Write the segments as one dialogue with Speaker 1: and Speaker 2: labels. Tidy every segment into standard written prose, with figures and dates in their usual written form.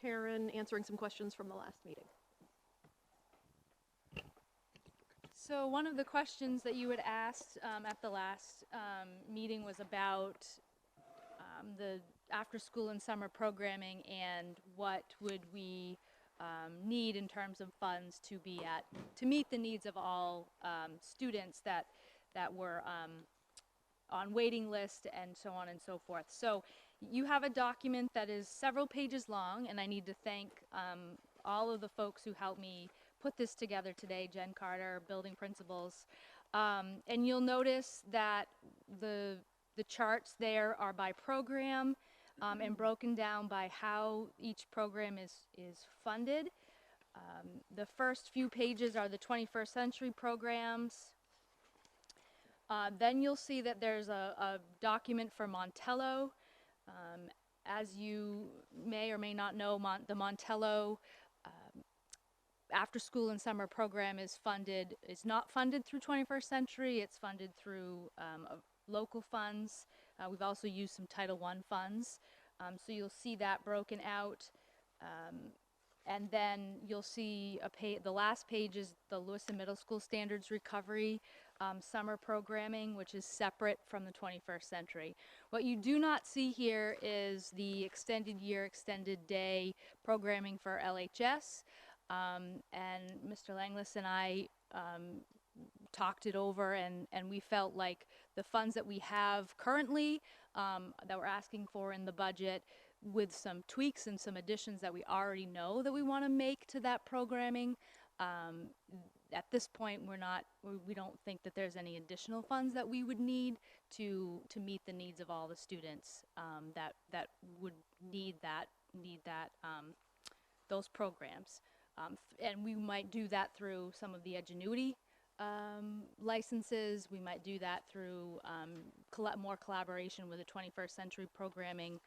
Speaker 1: Karen answering some questions from the last meeting.
Speaker 2: So one of the questions that you had asked at the last meeting was about the after-school and summer programming and what would we need in terms of funds to meet the needs of all students that were on waiting list and so on and so forth. So you have a document that is several pages long, and I need to thank all of the folks who helped me put this together today, Jen Carter, building principals. And you'll notice that the charts there are by program and broken down by how each program is funded. The first few pages are the 21st century programs. Then you'll see that there's a document for Montello. As you may or may not know, the Montello after school and summer program is not funded through 21st Century, it's funded through local funds. We've also used some Title I funds. So you'll see that broken out. And then you'll see the last page is the Lewiston Middle School Standards Recovery summer programming, which is separate from the 21st Century. What you do not see here is the extended year, extended day programming for LHS. And Mr. Langlis and I talked it over, and we felt like the funds that we have currently that we're asking for in the budget, with some tweaks and some additions that we already know that we want to make to that programming, at this point we don't think that there's any additional funds that we would need to meet the needs of all the students that would need those programs. And we might do that through some of the Edgenuity licenses. We might do that through more collaboration with the 21st Century programming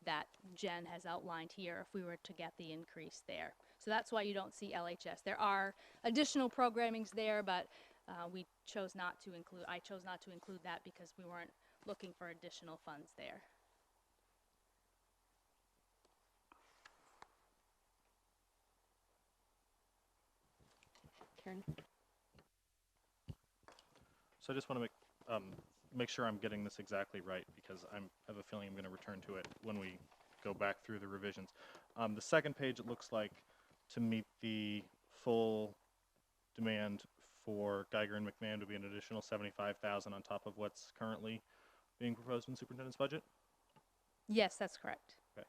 Speaker 2: that Jen has outlined here if we were to get the increase there. So that's why you don't see LHS. There are additional programmings there, but I chose not to include that because we weren't looking for additional funds there.
Speaker 1: Karen?
Speaker 3: So I just want to make sure I'm getting this exactly right, because I have a feeling I'm going to return to it when we go back through the revisions. The second page, it looks like, to meet the full demand for Geiger and McMahon would be an additional $75,000 on top of what's currently being proposed in the superintendent's budget?
Speaker 2: Yes, that's correct.
Speaker 3: Okay.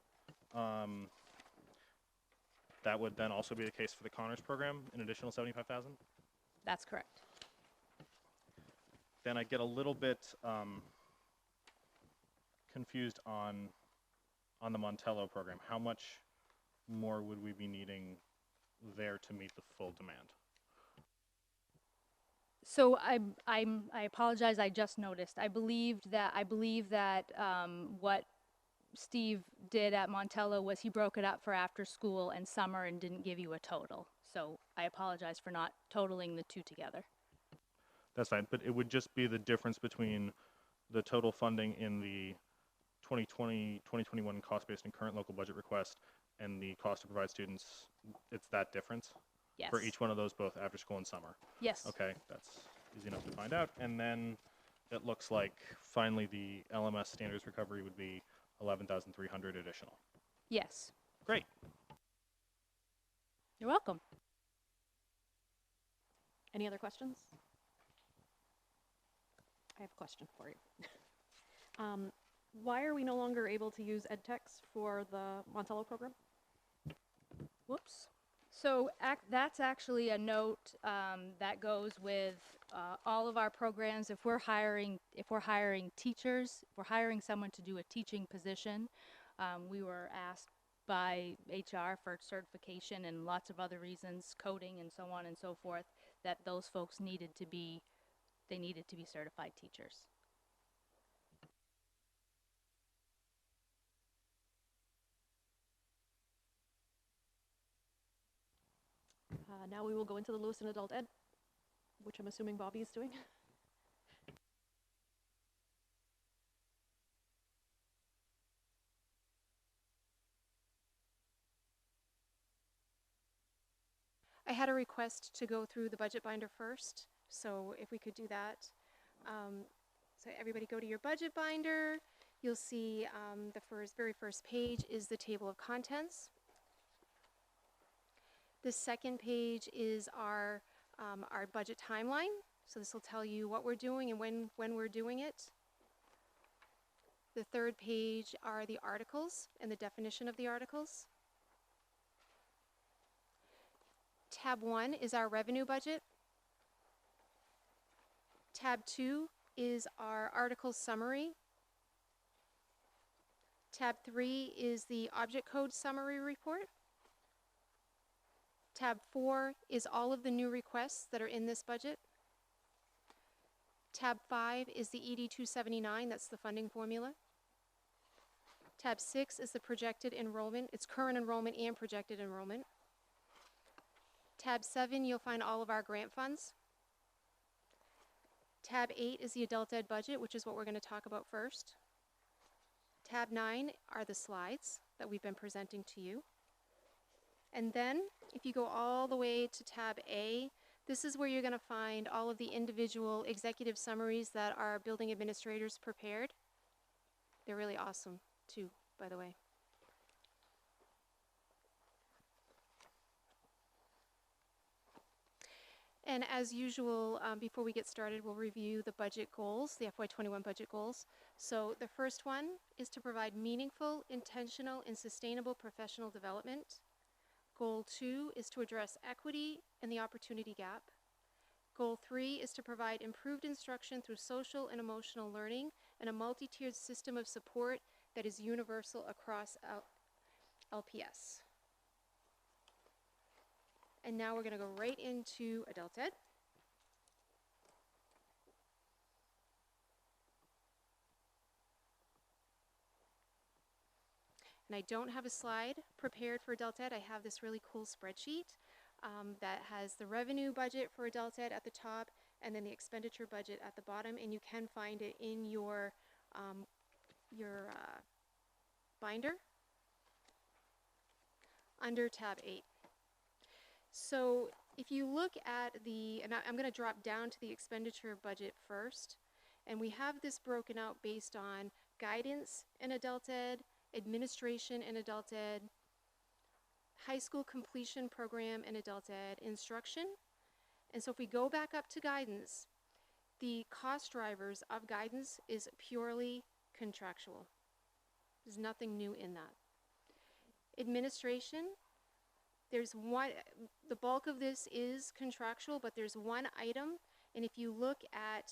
Speaker 3: That would then also be the case for the Connors program, an additional $75,000?
Speaker 2: That's correct.
Speaker 3: Then I get a little bit confused on the Montello program. How much more would we be needing there to meet the full demand?
Speaker 2: So I apologize. I just noticed. I believe that what Steve did at Montello was he broke it up for after school and summer and didn't give you a total. So I apologize for not totaling the two together.
Speaker 3: That's fine, but it would just be the difference between the total funding in the 2020-2021 cost-based and current local budget request and the cost to provide students. It's that difference?
Speaker 2: Yes.
Speaker 3: For each one of those, both after school and summer?
Speaker 2: Yes.
Speaker 3: Okay, that's easy enough to find out. And then it looks like finally the LMS standards recovery would be 11,300 additional.
Speaker 2: Yes.
Speaker 3: Great.
Speaker 2: You're welcome.
Speaker 1: Any other questions? I have a question for you. Why are we no longer able to use EdTex for the Montello program?
Speaker 2: Whoops. So that's actually a note that goes with all of our programs. If we're hiring teachers, if we're hiring someone to do a teaching position, we were asked by HR for certification and lots of other reasons, coding and so on and so forth, that those folks needed to be certified teachers.
Speaker 1: Now we will go into the Lewiston Adult Ed, which I'm assuming Bobby is doing. I had a request to go through the budget binder first, so if we could do that. So everybody go to your budget binder. You'll see the very first page is the table of contents. The second page is our budget timeline. So this will tell you what we're doing and when we're doing it. The third page are the articles and the definition of the articles. Tab 1 is our revenue budget. Tab 2 is our article summary. Tab 3 is the object code summary report. Tab 4 is all of the new requests that are in this budget. Tab 5 is the ED 279, that's the funding formula. Tab 6 is the projected enrollment, it's current enrollment and projected enrollment. Tab 7, you'll find all of our grant funds. Tab 8 is the adult ed budget, which is what we're going to talk about first. Tab 9 are the slides that we've been presenting to you. And then, if you go all the way to tab A, this is where you're going to find all of the individual executive summaries that our building administrators prepared. They're really awesome, too, by the way. And as usual, before we get started, we'll review the budget goals, the FY21 budget goals. So the first one is to provide meaningful, intentional, and sustainable professional development. Goal 2 is to address equity and the opportunity gap. Goal 3 is to provide improved instruction through social and emotional learning and a multi-tiered system of support that is universal across LPS. And now we're going to go right into adult ed. And I don't have a slide prepared for adult ed. I have this really cool spreadsheet that has the revenue budget for adult ed at the top and then the expenditure budget at the bottom. And you can find it in your binder under tab 8. So if you look at and I'm going to drop down to the expenditure budget first, and we have this broken out based on guidance in adult ed, administration in adult ed, high school completion program in adult ed, instruction. And so if we go back up to guidance, the cost drivers of guidance is purely contractual. There's nothing new in that. Administration, the bulk of this is contractual, but there's one item, and if you look at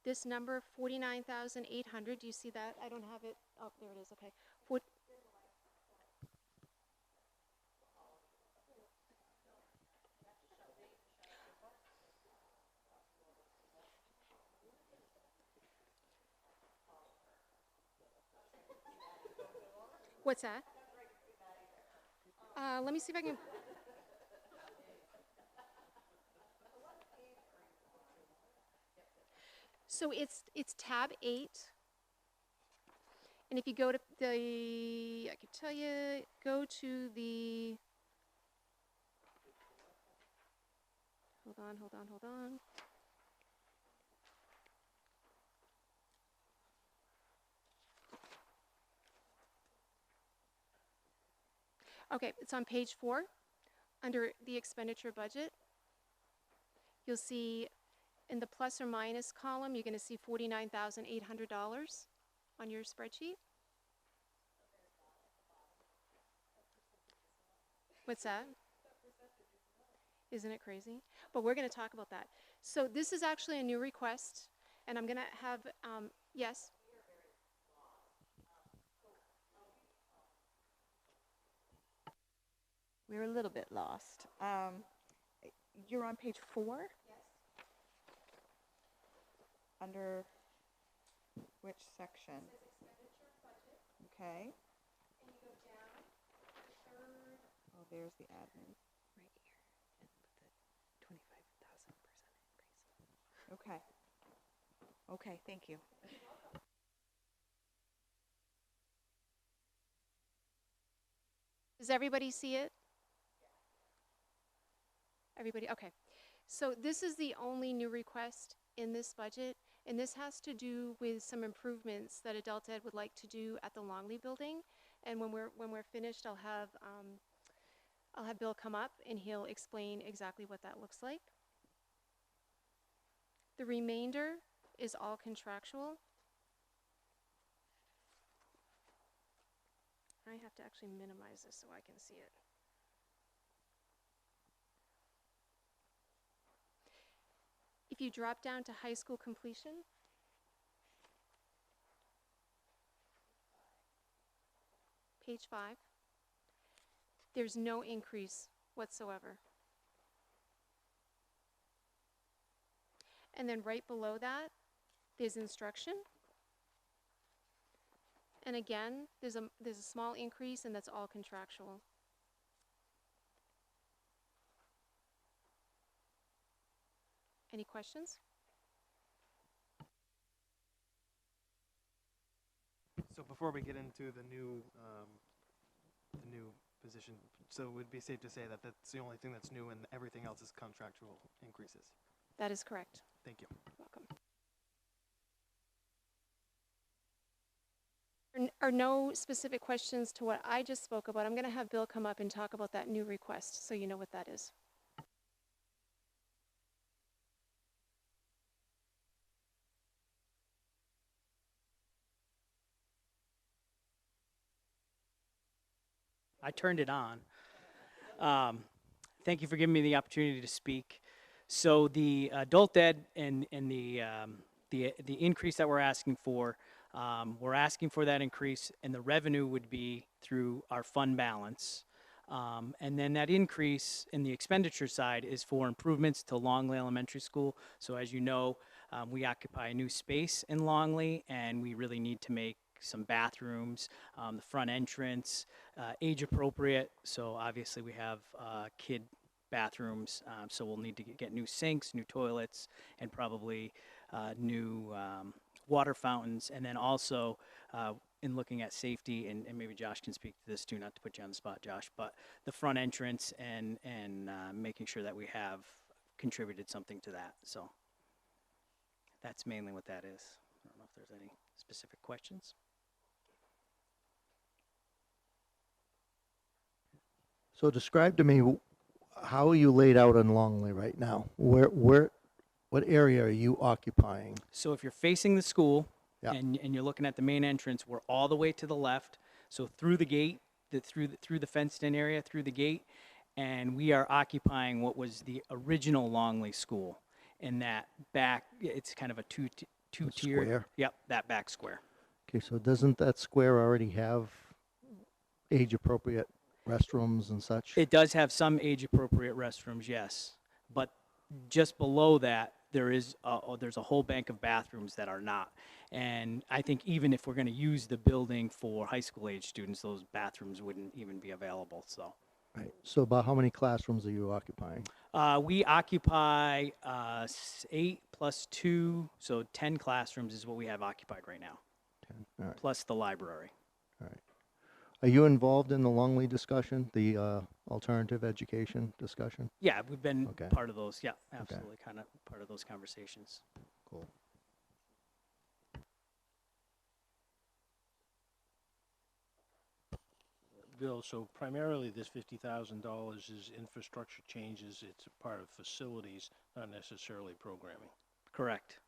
Speaker 1: this number, 49,800, do you see that? I don't have it. Oh, there it is. Okay. What's that? Let me see if I can. So it's tab 8. And if you go to I can tell you, go to the, hold on. Okay, it's on page 4, under the expenditure budget. You'll see in the plus or minus column, you're going to see $49,800 on your spreadsheet. What's that? Isn't it crazy? But we're going to talk about that. So this is actually a new request, and I'm going to have, yes?
Speaker 4: We're a little bit lost. You're on page 4?
Speaker 1: Yes.
Speaker 4: Under which section?
Speaker 1: It says expenditure budget.
Speaker 4: Okay.
Speaker 1: And you go down, third.
Speaker 4: Oh, there's the admin.
Speaker 2: Right here, and with the 25,000% increase.
Speaker 4: Okay. Okay, thank you.
Speaker 1: Does everybody see it? Everybody, okay. So this is the only new request in this budget, and this has to do with some improvements that Adult Ed would like to do at the Longley building. And when we're finished, I'll have Bill come up and he'll explain exactly what that looks like. The remainder is all contractual. I have to actually minimize this so I can see it. If you drop down to high school completion, page 5, there's no increase whatsoever. And then right below that, there's instruction. And again, there's a small increase, and that's all contractual. Any questions?
Speaker 5: So before we get into the new position, so it would be safe to say that that's the only thing that's new and everything else is contractual increases.
Speaker 1: That is correct.
Speaker 5: Thank you.
Speaker 1: Welcome. Are no specific questions to what I just spoke about. I'm going to have Bill come up and talk about that new request so you know what that is.
Speaker 6: I turned it on. Thank you for giving me the opportunity to speak. So the adult ed and the increase that we're asking for that increase, and the revenue would be through our fund balance. And then that increase in the expenditure side is for improvements to Longley Elementary School. So as you know, we occupy a new space in Longley, and we really need to make some bathrooms, the front entrance, age appropriate. So obviously we have kid bathrooms, so we'll need to get new sinks, new toilets, and probably new water fountains. And then also in looking at safety, and maybe Josh can speak to this too, not to put you on the spot, Josh, but the front entrance and making sure that we have contributed something to that. So that's mainly what that is. I don't know if there's any specific questions.
Speaker 7: So describe to me, how are you laid out on Longley right now? What area are you occupying?
Speaker 6: So if you're facing the school,
Speaker 7: Yeah.
Speaker 6: and you're looking at the main entrance, we're all the way to the left. So through the gate, through the fenced-in area, through the gate, and we are occupying what was the original Longley School. In that back, it's kind of a two-tier.
Speaker 7: Square?
Speaker 6: Yep, that back square.
Speaker 7: Okay, so doesn't that square already have age-appropriate restrooms and such?
Speaker 6: It does have some age-appropriate restrooms, yes, but just below that, there's a whole bank of bathrooms that are not. And I think even if we're going to use the building for high school age students, those bathrooms wouldn't even be available. So,
Speaker 7: Right. So about how many classrooms are you occupying?
Speaker 6: we occupy 8 plus 2, so 10 classrooms is what we have occupied right now,
Speaker 7: 10. All right.
Speaker 6: plus the library.
Speaker 7: All right. Are you involved in the Longley discussion, the alternative education discussion?
Speaker 6: Yeah, we've been
Speaker 7: Okay.
Speaker 6: part of those. Yeah, absolutely, kind of part of those conversations.
Speaker 7: Cool.
Speaker 8: Bill, so primarily this $50,000 is infrastructure changes. It's a part of facilities, not necessarily programming.
Speaker 6: Correct.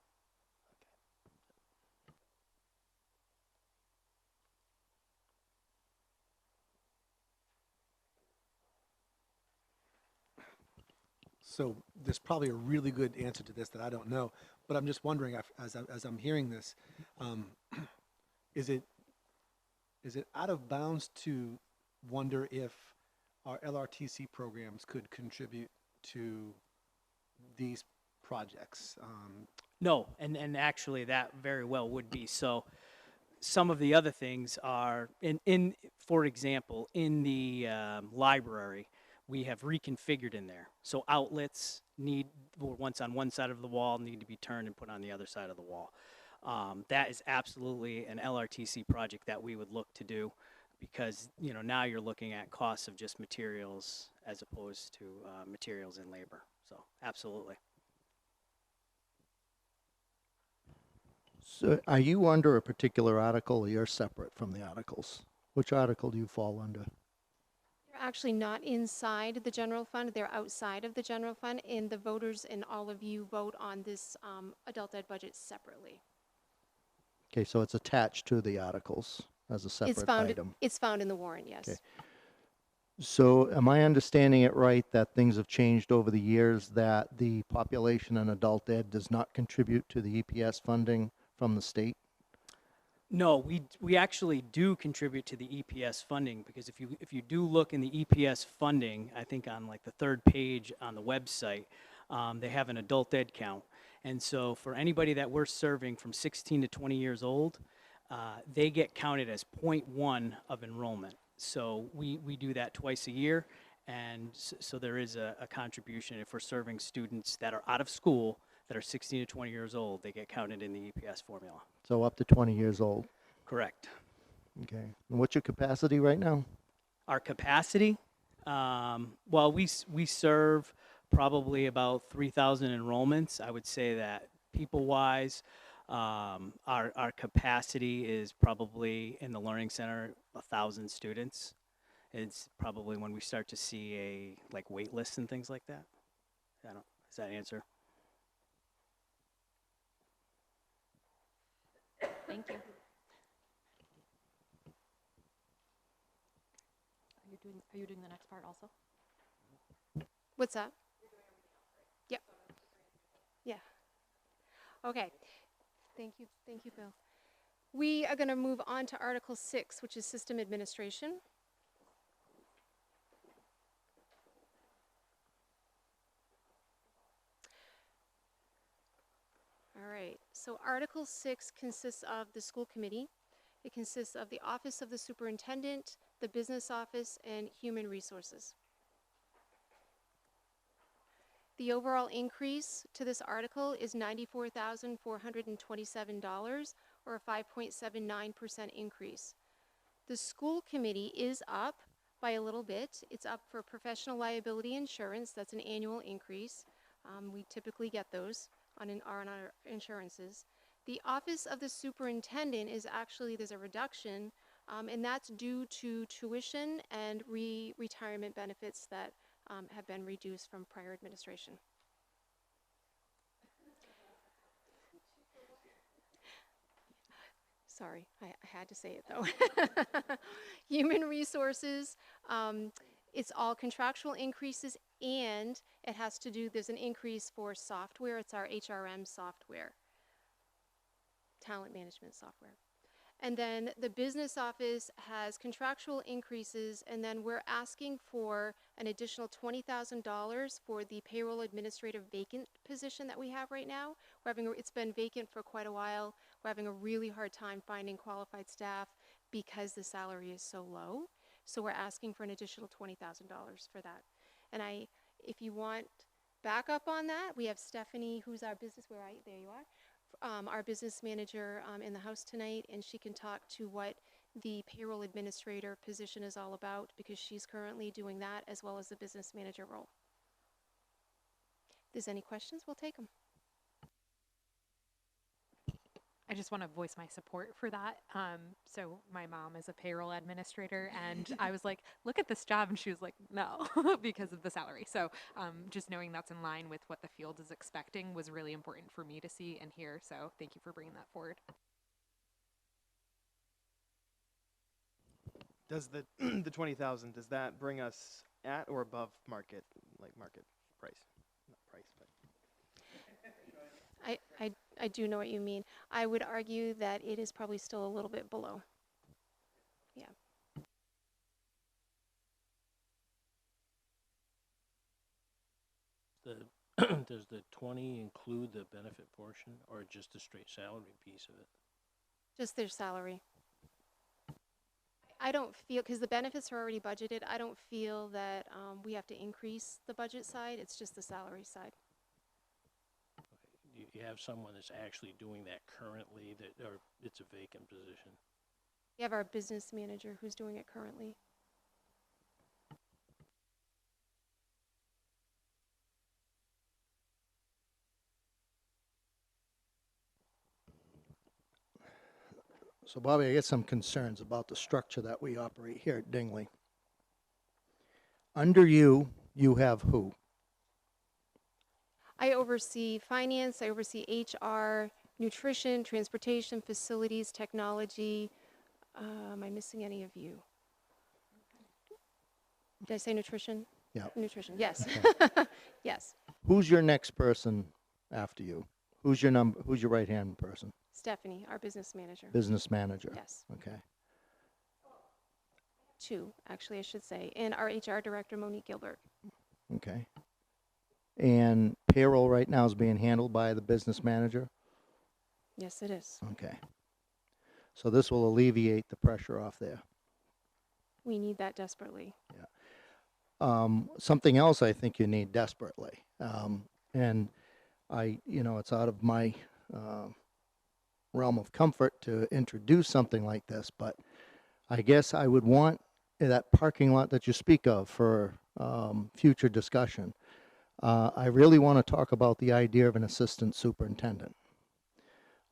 Speaker 9: So there's probably a really good answer to this that I don't know, but I'm just wondering, as I'm hearing this, is it out of bounds to wonder if our LRTC programs could contribute to these projects?
Speaker 6: No, and actually that very well would be. So some of the other things are, for example, in the library, we have reconfigured in there. So outlets were once on one side of the wall, need to be turned and put on the other side of the wall. That is absolutely an LRTC project that we would look to do. because, you know, now you're looking at costs of just materials as opposed to materials and labor. So absolutely.
Speaker 7: So are you under a particular article or you're separate from the articles? Which article do you fall under?
Speaker 1: They're actually not inside the general fund, they're outside of the general fund, and the voters and all of you vote on this adult ed budget separately.
Speaker 7: Okay, so it's attached to the articles as a separate item.
Speaker 1: It's found in the warrant, yes.
Speaker 7: Okay. So am I understanding it right that things have changed over the years, that the population in adult ed does not contribute to the EPS funding from the state?
Speaker 6: No, we actually do contribute to the EPS funding, because if you do look in the EPS funding, I think on like the third page on the website, they have an adult ed count. And so for anybody that we're serving from 16 to 20 years old, they get counted as 0.1 of enrollment. So we do that twice a year, and so there is a contribution. If we're serving students that are out of school that are 16 to 20 years old, they get counted in the EPS formula.
Speaker 7: So up to 20 years old.
Speaker 6: Correct.
Speaker 7: Okay. And what's your capacity right now?
Speaker 6: Our capacity, well, we serve probably about 3,000 enrollments. I would say that people-wise, our capacity is probably in the Learning Center 1,000 students. It's probably when we start to see like wait lists and things like that. Does that answer?
Speaker 2: Thank you. Are you doing the next part also?
Speaker 1: What's that? Yep. Yeah. Okay. Thank you, Bill. We are going to move on to Article 6, which is System Administration. All right, so Article 6 consists of the school committee. It consists of the Office of the Superintendent, the Business Office, and Human Resources. The overall increase to this article is $94,427, or a 5.79% increase. The school committee is up by a little bit. It's up for professional liability insurance. That's an annual increase. We typically get those on our insurances. The Office of the Superintendent is actually, there's a reduction, and that's due to tuition and retirement benefits that have been reduced from prior administration. Sorry, I had to say it though. Human Resources, it's all contractual increases, and it has to do, there's an increase for software. It's our HRM software, talent management software. And then the business office has contractual increases, and then we're asking for an additional $20,000 for the payroll administrative vacant position that we have right now. It's been vacant for quite a while. We're having a really hard time finding qualified staff because the salary is so low. So we're asking for an additional $20,000 for that. And if you want backup on that, we have Stephanie, who's our business, there you are. Our business manager in the house tonight, and she can talk to what the payroll administrator position is all about, because she's currently doing that as well as the business manager role. If there's any questions, we'll take them.
Speaker 10: I just want to voice my support for that. So my mom is a payroll administrator, and I was like, look at this job. And she was like, no, because of the salary. So just knowing that's in line with what the field is expecting was really important for me to see and hear. So thank you for bringing that forward.
Speaker 5: Does the 20,000, does that bring us at or above market, like market price? Not price, but.
Speaker 1: I do know what you mean. I would argue that it is probably still a little bit below. Yeah.
Speaker 8: Does the 20 include the benefit portion, or just the straight salary piece of it?
Speaker 1: Just their salary. I don't feel, because the benefits are already budgeted, I don't feel that we have to increase the budget side. It's just the salary side.
Speaker 8: You have someone that's actually doing that currently, or it's a vacant position?
Speaker 1: We have our business manager who's doing it currently.
Speaker 7: So Bobby, I get some concerns about the structure that we operate here at Dingley. Under you, you have who?
Speaker 1: I oversee finance, I oversee HR, nutrition, transportation, facilities, technology. Am I missing any of you? Did I say nutrition?
Speaker 7: Yeah.
Speaker 1: Nutrition, yes. Yes.
Speaker 7: Who's your next person after you? Who's your right-hand person?
Speaker 1: Stephanie, our business manager.
Speaker 7: Business manager.
Speaker 1: Yes.
Speaker 7: Okay.
Speaker 1: Two, actually, I should say. And our HR director, Monique Gilbert.
Speaker 7: Okay. And payroll right now is being handled by the business manager?
Speaker 1: Yes, it is.
Speaker 7: Okay. So this will alleviate the pressure off there.
Speaker 1: We need that desperately.
Speaker 7: Something else I think you need desperately, and it's out of my realm of comfort to introduce something like this, but I guess I would want that parking lot that you speak of for future discussion. I really want to talk about the idea of an assistant superintendent.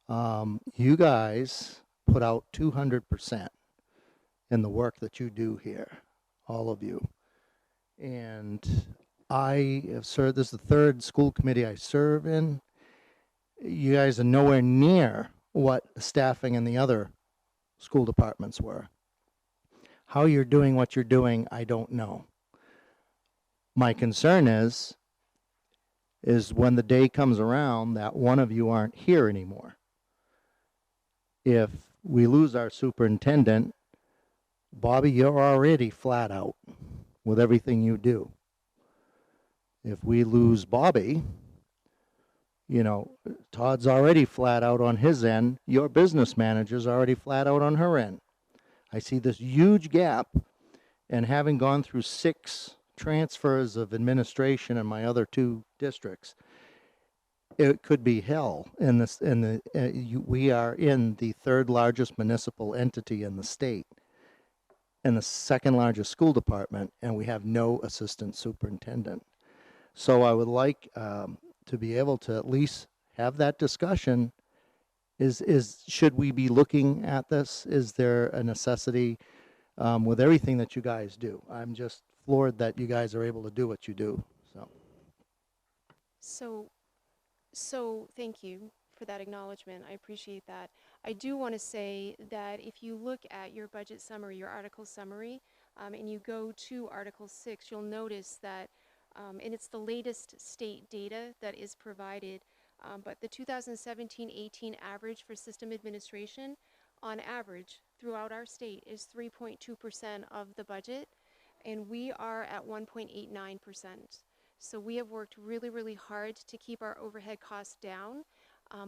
Speaker 7: You guys put out 200% in the work that you do here, all of you. And I have served, this is the third school committee I serve in. You guys are nowhere near what staffing in the other school departments were. How you're doing what you're doing, I don't know. My concern is when the day comes around that one of you aren't here anymore. If we lose our superintendent, Bobby, you're already flat out with everything you do. If we lose Bobby, Todd's already flat out on his end. Your business manager's already flat out on her end. I see this huge gap, and having gone through 6 transfers of administration in my other 2 districts, it could be hell. We are in the 3rd largest municipal entity in the state, and the 2nd largest school department, and we have no assistant superintendent. So I would like to be able to at least have that discussion. Should we be looking at this? Is there a necessity with everything that you guys do? I'm just floored that you guys are able to do what you do.
Speaker 1: So thank you for that acknowledgement. I appreciate that. I do want to say that if you look at your budget summary, your article summary, and you go to Article 6, you'll notice that, and it's the latest state data that is provided, but the 2017-18 average for system administration, on average, throughout our state is 3.2% of the budget, and we are at 1.89%. So we have worked really, really hard to keep our overhead costs down.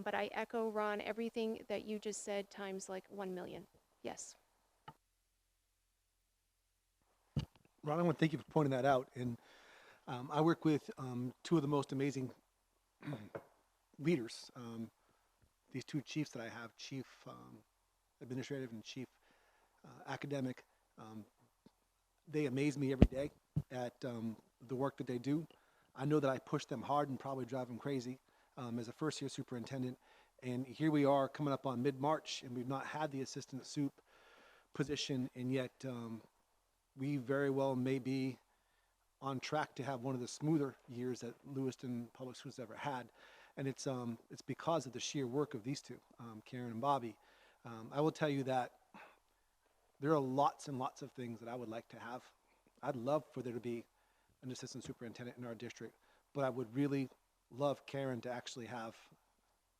Speaker 1: But I echo, Ron, everything that you just said times like 1 million. Yes.
Speaker 9: Ron, I want to thank you for pointing that out. And I work with 2 of the most amazing leaders. These 2 chiefs that I have, chief administrative and chief academic, they amaze me every day at the work that they do. I know that I push them hard and probably drive them crazy as a first-year superintendent. And here we are coming up on mid-March, and we've not had the assistant soup position, and yet we very well may be on track to have one of the smoother years that Lewiston Public Schools ever had. And it's because of the sheer work of these 2, Karen and Bobby. I will tell you that there are lots and lots of things that I would like to have. I'd love for there to be an assistant superintendent in our district, but I would really love Karen to actually have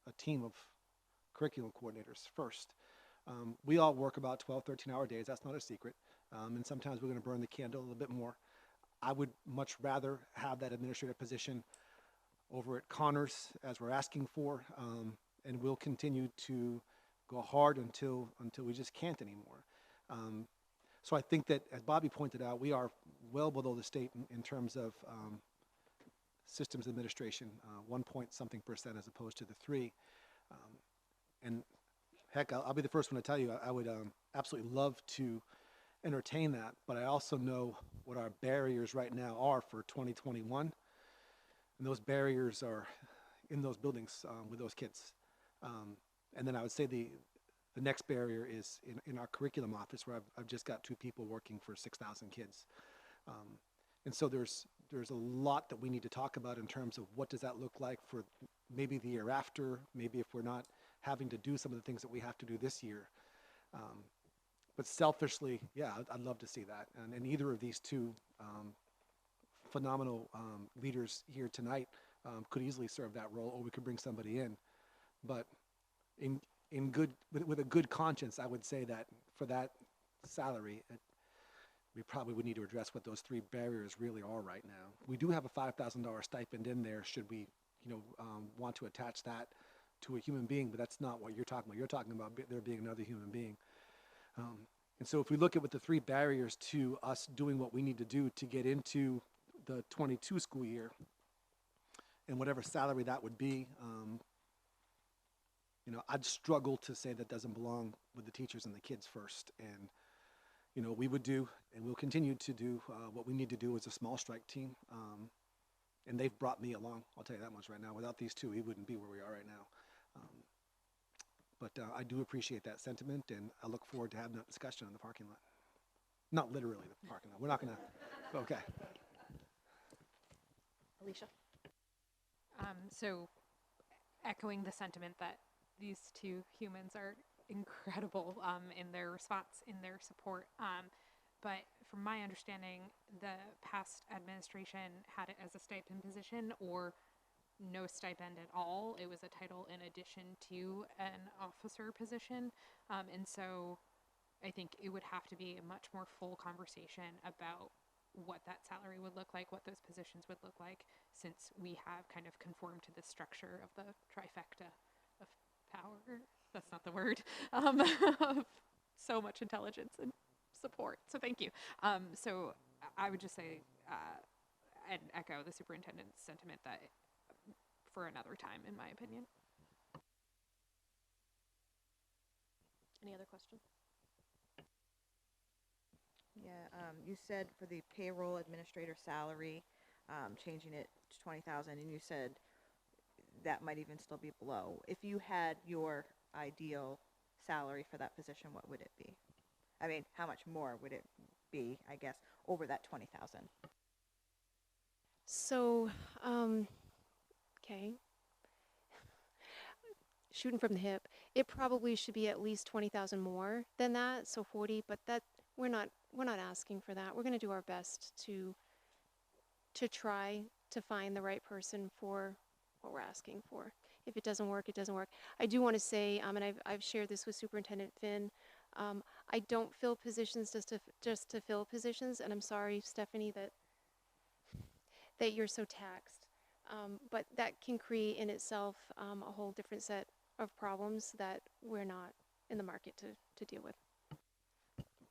Speaker 9: a team of curriculum coordinators first. We all work about 12, 13-hour days. That's not a secret. And sometimes we're going to burn the candle a little bit more. I would much rather have that administrative position over at Connors, as we're asking for, and we'll continue to go hard until we just can't anymore. So I think that, as Bobby pointed out, we are well below the state in terms of systems administration, 1 point something percent as opposed to the 3. And heck, I'll be the first one to tell you, I would absolutely love to entertain that, but I also know what our barriers right now are for 2021. And those barriers are in those buildings with those kids. And then I would say the next barrier is in our curriculum office, where I've just got 2 people working for 6,000 kids. And so there's a lot that we need to talk about in terms of what does that look like for maybe the year after, maybe if we're not having to do some of the things that we have to do this year. But selfishly, yeah, I'd love to see that. And either of these 2 phenomenal leaders here tonight could easily serve that role, or we could bring somebody in. But in good with a good conscience, I would say that for that salary, we probably would need to address what those 3 barriers really are right now. We do have a $5,000 stipend in there should we, want to attach that to a human being, but that's not what you're talking about. You're talking about there being another human being. And so if we look at what the 3 barriers to us doing what we need to do to get into the 22 school year, and whatever salary that would be, I'd struggle to say that doesn't belong with the teachers and the kids first. And, we would do, and we'll continue to do what we need to do as a small strike team. And they've brought me along, I'll tell you that much right now. Without these 2, we wouldn't be where we are right now. But I do appreciate that sentiment, and I look forward to having that discussion in the parking lot. Not literally the parking lot. We're not going to, okay.
Speaker 1: Alicia?
Speaker 10: So echoing the sentiment that these 2 humans are incredible in their response, in their support. But from my understanding, the past administration had it as a stipend position or no stipend at all. It was a title in addition to an officer position. And so I think it would have to be a much more full conversation about what that salary would look like, what those positions would look like, since we have kind of conformed to the structure of the trifecta of power. That's not the word. Of so much intelligence and support. So thank you. So I would just say and echo the superintendent's sentiment that for another time, in my opinion.
Speaker 1: Any other questions?
Speaker 4: Yeah, you said for the payroll administrator salary, changing it to 20,000, and you said that might even still be below. If you had your ideal salary for that position, what would it be? I mean, how much more would it be, I guess, over that 20,000?
Speaker 1: So, okay. Shooting from the hip, it probably should be at least 20,000 more than that, so 40, but that we're not asking for that. We're going to do our best to try to find the right person for what we're asking for. If it doesn't work, it doesn't work. I do want to say, and I've shared this with Superintendent Finn, I don't fill positions just to fill positions, and I'm sorry, Stephanie, that you're so taxed. But that can create in itself a whole different set of problems that we're not in the market to deal with.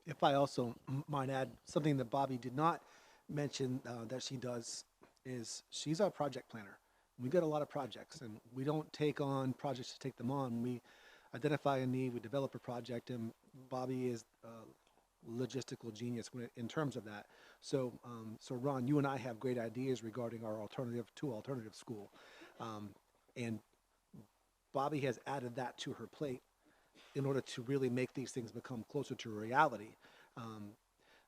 Speaker 9: If I also might add, something that Bobby did not mention that she does is she's our project planner. We got a lot of projects, and we don't take on projects to take them on. We identify a need, we develop a project, and Bobby is a logistical genius in terms of that. So, so Ron, you and I have great ideas regarding our alternative school, and Bobby has added that to her plate in order to really make these things become closer to reality.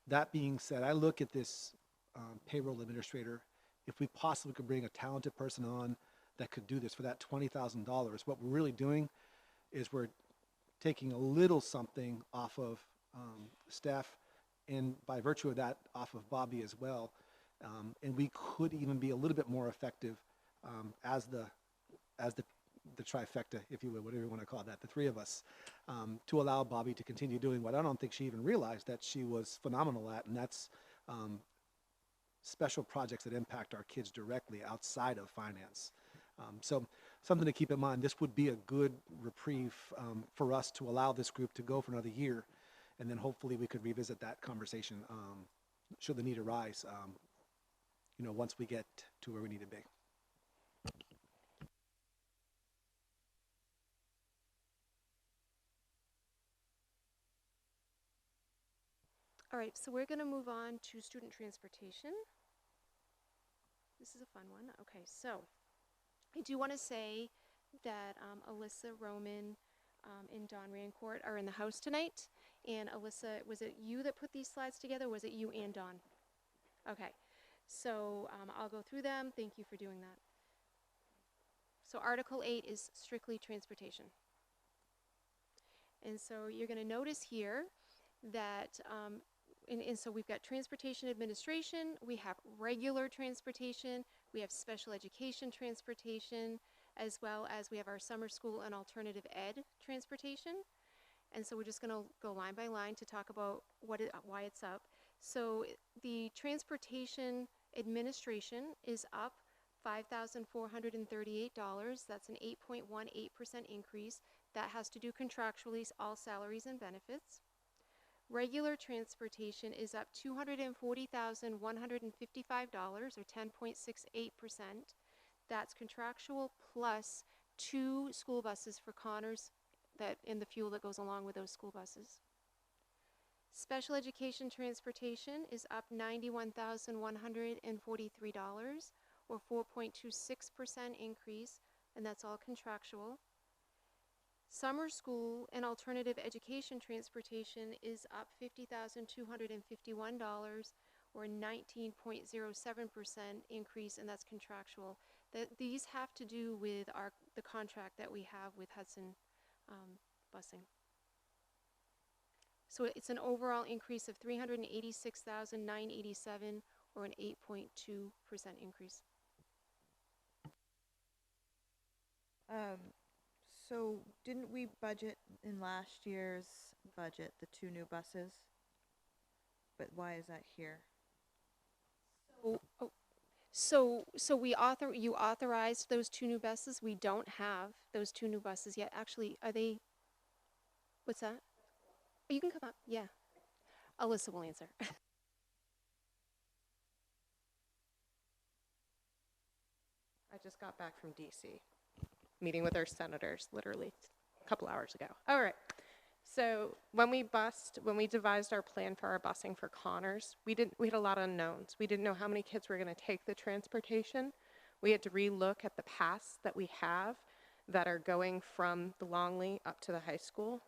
Speaker 9: That being said, I look at this payroll administrator. If we possibly could bring a talented person on that could do this for that $20,000, what we're really doing is we're taking a little something off of Steph, and by virtue of that, off of Bobby as well. And we could even be a little bit more effective as the trifecta, if you will, whatever you want to call that, the 3 of us, to allow Bobby to continue doing what I don't think she even realized that she was phenomenal at, and that's special projects that impact our kids directly outside of finance. So something to keep in mind, this would be a good reprieve for us to allow this group to go for another year, and then hopefully we could revisit that conversation should the need arise, once we get to where we need to be.
Speaker 1: All right, so we're going to move on to student transportation. This is a fun one. Okay, so I do want to say that Alyssa Roman and Don Rancourt are in the house tonight. And Alyssa, was it you that put these slides together? Or was it you and Don? Okay, so I'll go through them. Thank you for doing that. So Article 8 is strictly transportation. And so you're going to notice here that, and so we've got transportation administration, we have regular transportation, we have special education transportation, as well as we have our summer school and alternative ed transportation. And so we're just going to go line by line to talk about why it's up. So the transportation administration is up $5,438. That's an 8.18% increase. That has to do contractually, all salaries and benefits. Regular transportation is up $240,155, or 10.68%. That's contractual plus 2 school buses for Connors and the fuel that goes along with those school buses. Special education transportation is up $91,143, or 4.26% increase, and that's all contractual. Summer school and alternative education transportation is up $50,251, or 19.07% increase, and that's contractual. These have to do with the contract that we have with Hudson busing. So it's an overall increase of $386,987, or an 8.2% increase.
Speaker 4: So didn't we budget in last year's budget the 2 new buses? But why is that here?
Speaker 1: So you authorized those 2 new buses. We don't have those 2 new buses yet. Actually, are they? What's that? Oh, you can come up. Yeah, Alyssa will answer.
Speaker 11: I just got back from DC, meeting with our senators literally a couple hours ago. All right. So when we devised our plan for our busing for Connors, we had a lot of unknowns. We didn't know how many kids were going to take the transportation. We had to relook at the paths that we have that are going from the Longley up to the high school.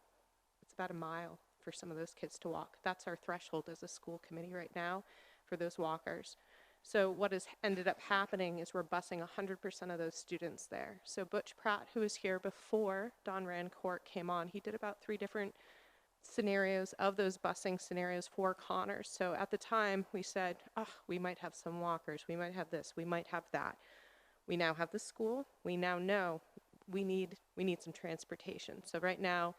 Speaker 11: It's about a mile for some of those kids to walk. That's our threshold as a school committee right now for those walkers. So what has ended up happening is we're busing 100% of those students there. So Butch Pratt, who was here before Don Rancourt came on, he did about 3 different scenarios of those busing scenarios for Connors. So at the time we said, oh, we might have some walkers, we might have this, we might have that. We now have the school. We now know we need some transportation. So right now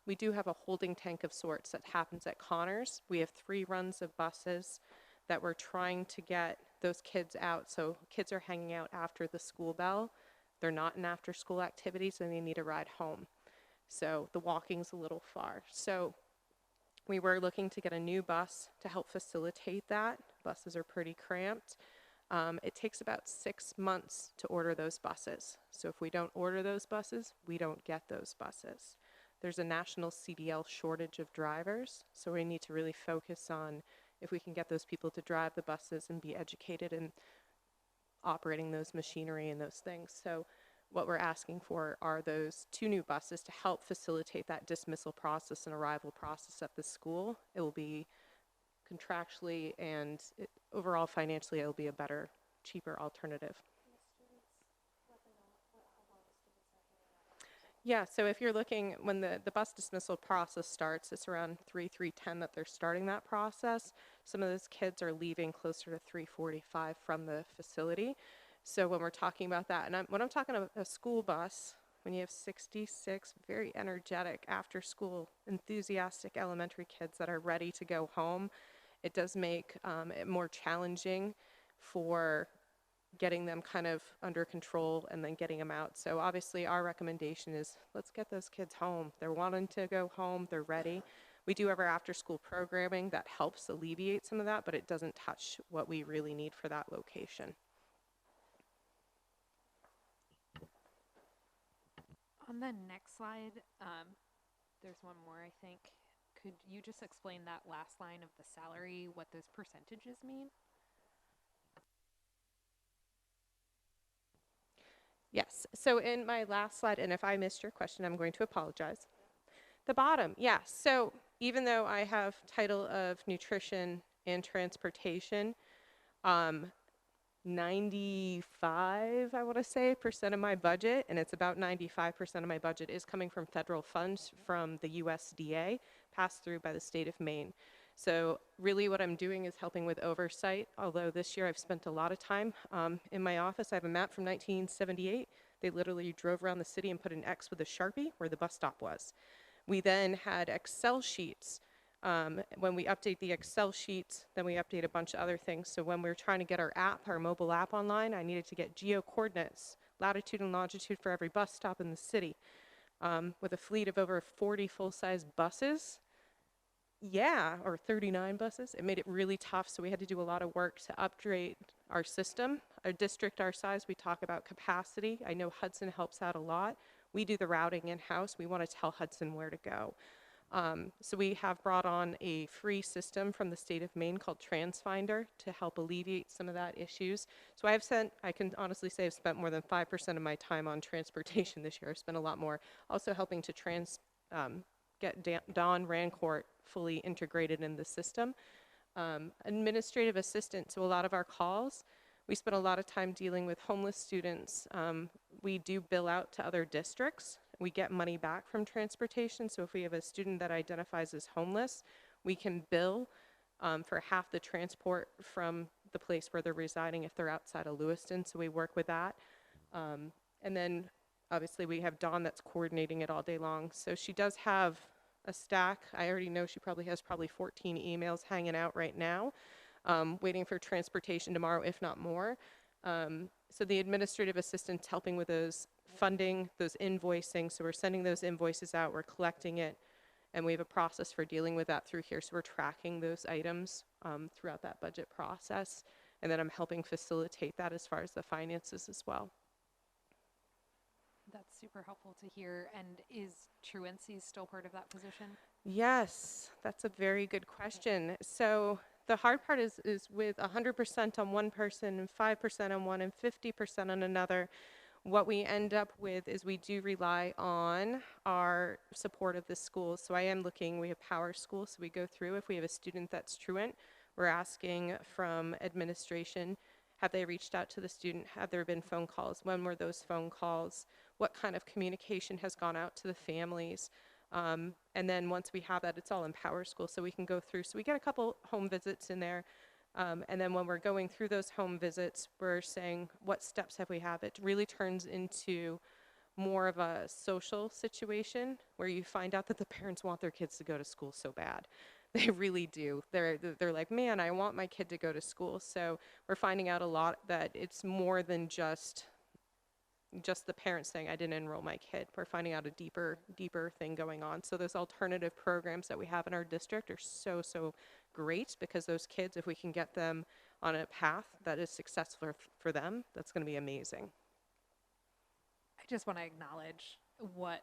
Speaker 11: we do have a holding tank of sorts that happens at Connors. We have 3 runs of buses that we're trying to get those kids out. So kids are hanging out after the school bell. They're not in after school activities and they need a ride home. So the walking's a little far. So we were looking to get a new bus to help facilitate that. Buses are pretty cramped. It takes about 6 months to order those buses. So if we don't order those buses, we don't get those buses. There's a national CDL shortage of drivers. So we need to really focus on if we can get those people to drive the buses and be educated in operating those machinery and those things. So what we're asking for are those 2 new buses to help facilitate that dismissal process and arrival process at the school. It will be contractually and overall financially, it'll be a better, cheaper alternative. Yeah, so if you're looking, when the bus dismissal process starts, it's around 3:10 that they're starting that process. Some of those kids are leaving closer to 3:45 from the facility. So when we're talking about that, and when I'm talking about a school bus, when you have 66 very energetic after school, enthusiastic elementary kids that are ready to go home, it does make it more challenging for getting them kind of under control and then getting them out. So obviously our recommendation is let's get those kids home. They're wanting to go home, they're ready. We do have our after school programming that helps alleviate some of that, but it doesn't touch what we really need for that location.
Speaker 10: On the next slide, there's one more, I think. could you just explain that last line of the salary, what those percentages mean?
Speaker 11: Yes. So in my last slide, and if I missed your question, I'm going to apologize. The bottom, yeah. So even though I have title of nutrition and transportation, 95, I want to say, percent of my budget, and it's about 95% of my budget is coming from federal funds from the USDA, passed through by the state of Maine. So really what I'm doing is helping with oversight, although this year I've spent a lot of time in my office. I have a map from 1978. They literally drove around the city and put an X with a Sharpie where the bus stop was. We then had Excel sheets. When we update the Excel sheets, then we update a bunch of other things. So when we were trying to get our app, our mobile app online, I needed to get geo coordinates, latitude and longitude for every bus stop in the city. With a fleet of over 40 full-size buses, or 39 buses, it made it really tough. So we had to do a lot of work to upgrade our system. A district our size, we talk about capacity. I know Hudson helps out a lot. We do the routing in-house. We want to tell Hudson where to go. So we have brought on a free system from the state of Maine called TransFinder to help alleviate some of that issues. So I can honestly say I've spent more than 5% of my time on transportation this year. I've spent a lot more also helping to get Dawn Rancourt fully integrated in the system. Administrative assistant to a lot of our calls. We spend a lot of time dealing with homeless students. We do bill out to other districts. We get money back from transportation. So if we have a student that identifies as homeless, we can bill for half the transport from the place where they're residing if they're outside of Lewiston. So we work with that. And then obviously we have Dawn that's coordinating it all day long. So she does have a stack. I already know she probably has 14 emails hanging out right now, waiting for transportation tomorrow, if not more. So the administrative assistant's helping with those funding, those invoicing. So we're sending those invoices out, we're collecting it, and we have a process for dealing with that through here. So we're tracking those items throughout that budget process. And then I'm helping facilitate that as far as the finances as well.
Speaker 10: That's super helpful to hear. And is truancy still part of that position?
Speaker 11: Yes, that's a very good question. So the hard part is with 100% on one person and 5% on one and 50% on another, what we end up with is we do rely on our support of the schools. So I am looking, we have Power School, so we go through, if we have a student that's truant, we're asking from administration, have they reached out to the student? Have there been phone calls? When were those phone calls? What kind of communication has gone out to the families? And then once we have that, it's all in Power School, so we can go through. So we get a couple home visits in there. And then when we're going through those home visits, we're saying, what steps have we had? It really turns into more of a social situation where you find out that the parents want their kids to go to school so bad. They really do. They're like, man, I want my kid to go to school. So we're finding out a lot that it's more than just the parents saying, I didn't enroll my kid. We're finding out a deeper thing going on. So those alternative programs that we have in our district are so great, because those kids, if we can get them on a path that is successful for them, that's going to be amazing.
Speaker 10: I just want to acknowledge what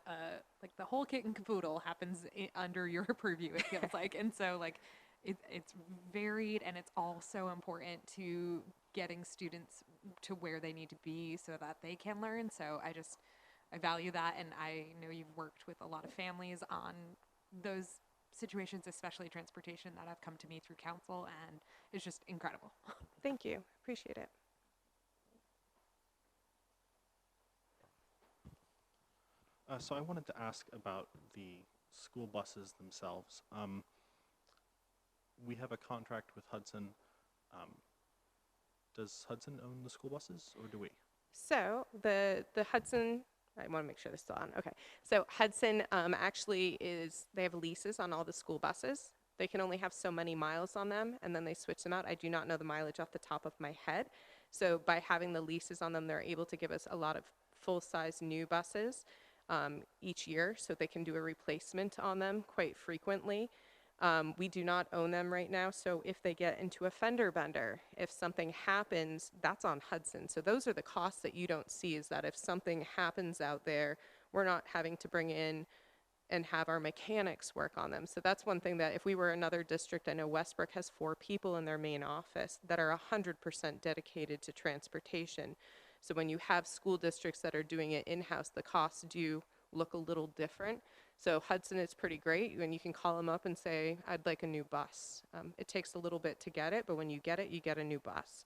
Speaker 10: like the whole kit and caboodle happens under your purview, it feels like. And so like it's varied, and it's also important to getting students to where they need to be so that they can learn. So I value that, and I know you've worked with a lot of families on those situations, especially transportation, that have come to me through council, and it's just incredible.
Speaker 11: Thank you. Appreciate it.
Speaker 3: So I wanted to ask about the school buses themselves. We have a contract with Hudson. Does Hudson own the school buses, or do we?
Speaker 11: So the Hudson, I want to make sure they're still on. Okay. So Hudson actually they have leases on all the school buses. They can only have so many miles on them, and then they switch them out. I do not know the mileage off the top of my head. So by having the leases on them, they're able to give us a lot of full-size new buses each year, so they can do a replacement on them quite frequently. We do not own them right now, so if they get into a fender bender, if something happens, that's on Hudson. So those are the costs that you don't see, is that if something happens out there, we're not having to bring in and have our mechanics work on them. So that's one thing that if we were another district, I know Westbrook has 4 people in their main office that are 100% dedicated to transportation. So when you have school districts that are doing it in-house, the costs do look a little different. So Hudson is pretty great when you can call them up and say, I'd like a new bus. It takes a little bit to get it, but when you get it, you get a new bus.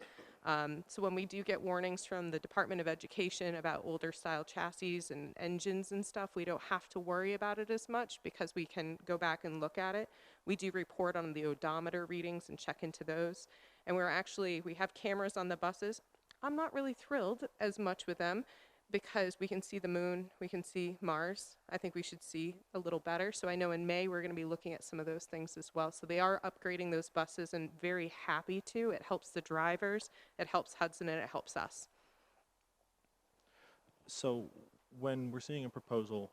Speaker 11: So when we do get warnings from the Department of Education about older style chassis and engines and stuff, we don't have to worry about it as much because we can go back and look at it. We do report on the odometer readings and check into those. And we have cameras on the buses. I'm not really thrilled as much with them because we can see the moon, we can see Mars. I think we should see a little better. So I know in May we're going to be looking at some of those things as well. So they are upgrading those buses and very happy to. It helps the drivers, it helps Hudson, and it helps us.
Speaker 3: So when we're seeing a proposal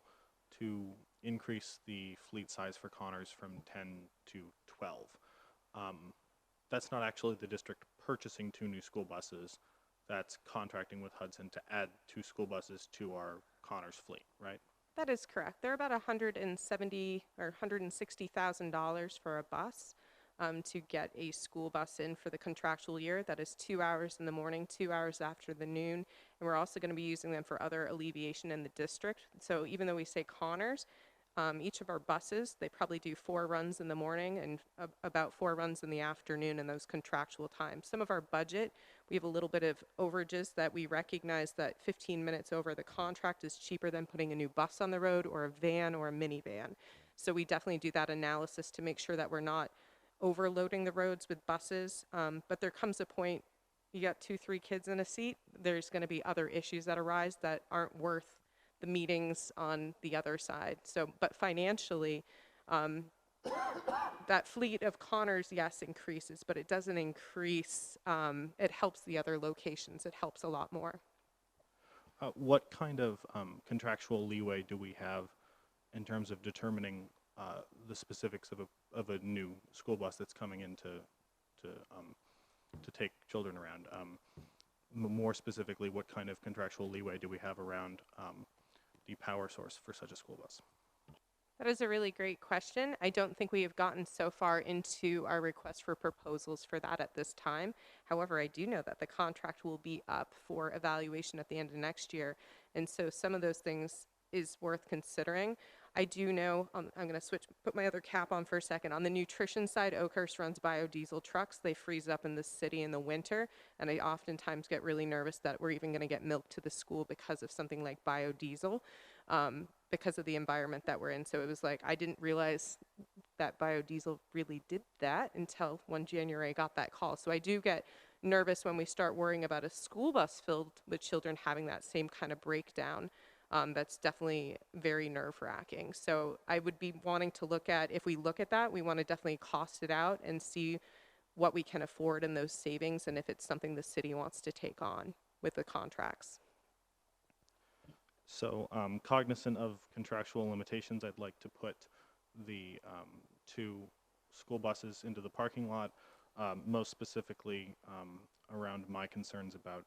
Speaker 3: to increase the fleet size for Connors from 10 to 12, that's not actually the district purchasing 2 new school buses. That's contracting with Hudson to add 2 school buses to our Connors fleet, right?
Speaker 11: That is correct. They're about $170,000 or $160,000 for a bus to get a school bus in for the contractual year. That is 2 hours in the morning, 2 hours after the noon. And we're also going to be using them for other alleviation in the district. So even though we say Connors, each of our buses, they probably do 4 runs in the morning and about 4 runs in the afternoon in those contractual times. Some of our budget, we have a little bit of overages that we recognize that 15 minutes over the contract is cheaper than putting a new bus on the road or a van or a minivan. So we definitely do that analysis to make sure that we're not overloading the roads with buses. But there comes a point, you got 2, 3 kids in a seat, there's going to be other issues that arise that aren't worth the meetings on the other side. So, but financially, that fleet of Connors, yes, increases, but it doesn't increase. It helps the other locations. It helps a lot more.
Speaker 3: What kind of contractual leeway do we have in terms of determining the specifics of a new school bus that's coming in to take children around? More specifically, what kind of contractual leeway do we have around the power source for such a school bus?
Speaker 11: That is a really great question. I don't think we have gotten so far into our request for proposals for that at this time. However, I do know that the contract will be up for evaluation at the end of next year. And so some of those things is worth considering. I do know, I'm going to put my other cap on for a second. On the nutrition side, Oakhurst runs biodiesel trucks. They freeze up in the city in the winter, and I oftentimes get really nervous that we're even going to get milk to the school because of something like biodiesel, because of the environment that we're in. So it was like, I didn't realize that biodiesel really did that until 1 January I got that call. So I do get nervous when we start worrying about a school bus filled with children having that same kind of breakdown. That's definitely very nerve-wracking. So I would be wanting to look at, if we look at that, we want to definitely cost it out and see what we can afford in those savings and if it's something the city wants to take on with the contracts.
Speaker 3: So cognizant of contractual limitations, I'd like to put the 2 school buses into the parking lot, most specifically around my concerns about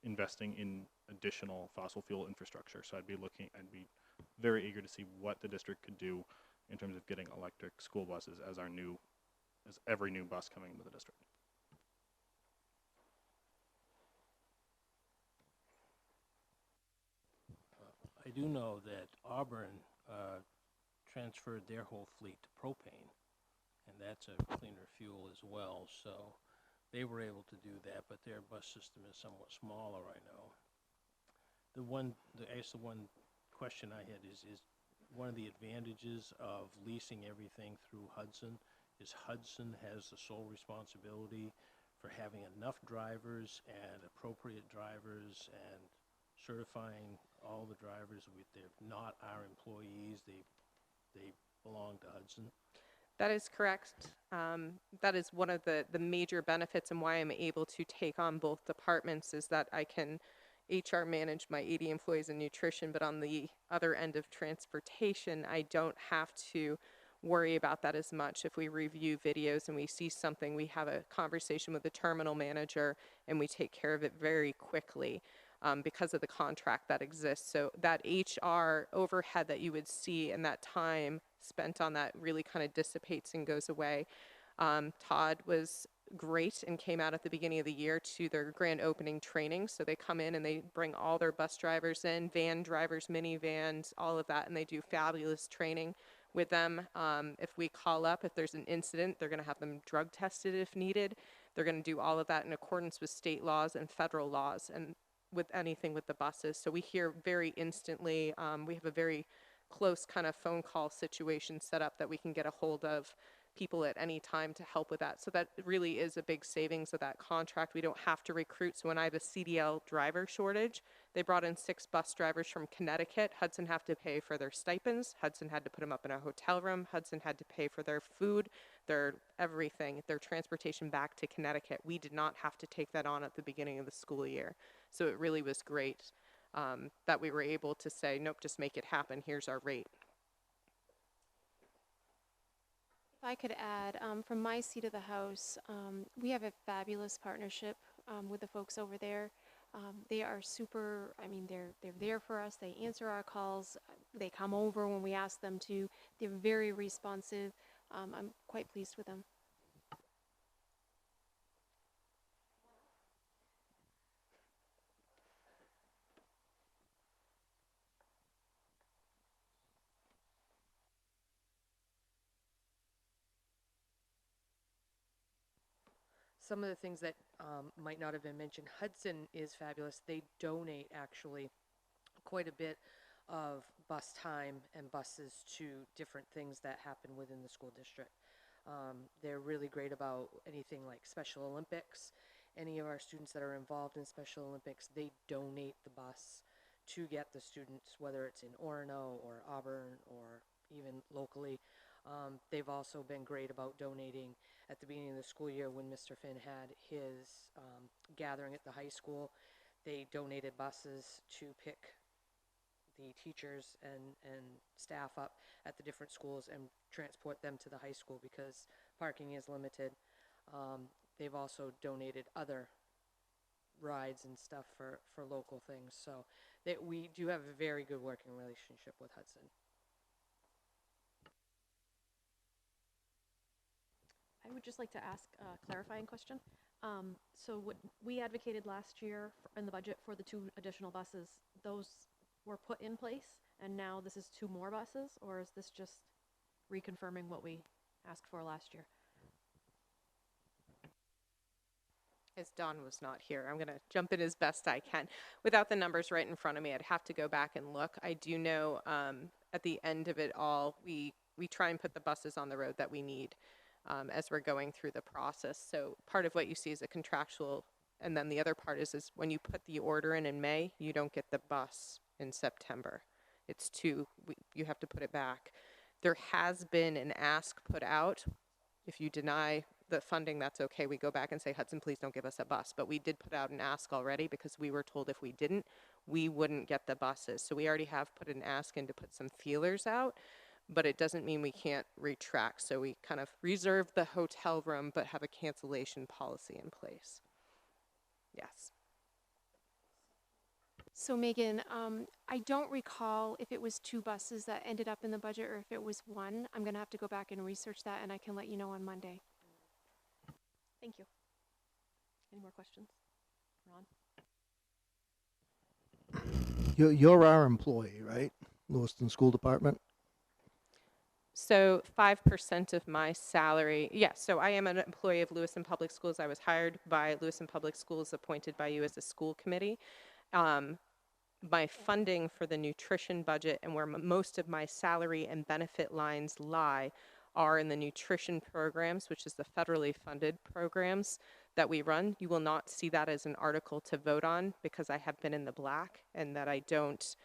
Speaker 3: investing in additional fossil fuel infrastructure. So I'd be very eager to see what the district could do in terms of getting electric school buses as every new bus coming into the district.
Speaker 8: I do know that Auburn transferred their whole fleet to propane, and that's a cleaner fuel as well. So they were able to do that, but their bus system is somewhat smaller, I know. The one question I had is one of the advantages of leasing everything through Hudson is Hudson has the sole responsibility for having enough drivers and appropriate drivers and certifying all the drivers. They're not our employees. They belong to Hudson.
Speaker 11: That is correct. That is one of the major benefits and why I'm able to take on both departments is that I can HR manage my 80 employees in nutrition, but on the other end of transportation, I don't have to worry about that as much. If we review videos and we see something, we have a conversation with the terminal manager and we take care of it very quickly. because of the contract that exists. So that HR overhead that you would see and that time spent on that really kind of dissipates and goes away. Todd was great and came out at the beginning of the year to their grand opening training. So they come in and they bring all their bus drivers in, van drivers, minivans, all of that, and they do fabulous training with them. If we call up, if there's an incident, they're going to have them drug tested if needed. They're going to do all of that in accordance with state laws and federal laws and with anything with the buses. So we hear very instantly. We have a very close kind of phone call situation set up that we can get a hold of people at any time to help with that. So that really is a big savings of that contract. We don't have to recruit. So when I have a CDL driver shortage, they brought in 6 bus drivers from Connecticut. Hudson had to pay for their stipends. Hudson had to put them up in a hotel room. Hudson had to pay for their food, their everything, their transportation back to Connecticut. We did not have to take that on at the beginning of the school year. So it really was great that we were able to say, nope, just make it happen. Here's our rate.
Speaker 1: If I could add, from my seat of the house, we have a fabulous partnership with the folks over there. They are super, I mean, they're there for us. They answer our calls. They come over when we ask them to. They're very responsive. I'm quite pleased with them.
Speaker 12: Some of the things that might not have been mentioned, Hudson is fabulous. They donate actually quite a bit of bus time and buses to different things that happen within the school district. They're really great about anything like Special Olympics. Any of our students that are involved in Special Olympics, they donate the bus to get the students, whether it's in Orono or Auburn or even locally. They've also been great about donating at the beginning of the school year when Mr. Finn had his gathering at the high school. They donated buses to pick the teachers and staff up at the different schools and transport them to the high school because parking is limited. They've also donated other rides and stuff for local things. So we do have a very good working relationship with Hudson.
Speaker 13: I would just like to ask a clarifying question. So what we advocated last year in the budget for the 2 additional buses, those were put in place, and now this is 2 more buses, or is this just reconfirming what we asked for last year?
Speaker 11: As Dawn was not here, I'm going to jump in as best I can. Without the numbers right in front of me, I'd have to go back and look. I do know at the end of it all, we try and put the buses on the road that we need as we're going through the process. So part of what you see is a contractual, and then the other part is when you put the order in May, you don't get the bus in September. It's you have to put it back. There has been an ask put out. If you deny the funding, that's okay. We go back and say, Hudson, please don't give us a bus. But we did put out an ask already because we were told if we didn't, we wouldn't get the buses. So we already have put an ask in to put some feelers out, but it doesn't mean we can't retract. So we kind of reserve the hotel room, but have a cancellation policy in place. Yes.
Speaker 1: So Megan, I don't recall if it was 2 buses that ended up in the budget or if it was 1. I'm going to have to go back and research that, and I can let you know on Monday.
Speaker 13: Thank you. Any more questions? Ron?
Speaker 7: You're our employee, right? Lewiston School Department?
Speaker 11: So 5% of my salary, yes, so I am an employee of Lewiston Public Schools. I was hired by Lewiston Public Schools, appointed by you as a school committee. My funding for the nutrition budget and where most of my salary and benefit lines lie are in the nutrition programs, which is the federally funded programs that we run. You will not see that as an article to vote on because I have been in the black and that I don't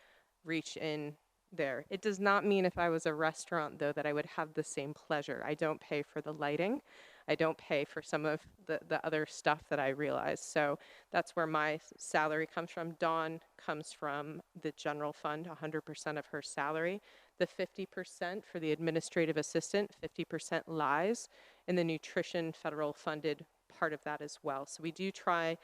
Speaker 11: reach in there. It does not mean if I was a restaurant, though, that I would have the same pleasure. I don't pay for the lighting. I don't pay for some of the other stuff that I realize. So that's where my salary comes from. Dawn comes from the general fund, 100% of her salary. The 50% for the administrative assistant, 50% lies in the nutrition federal funded part of that as well. So we do try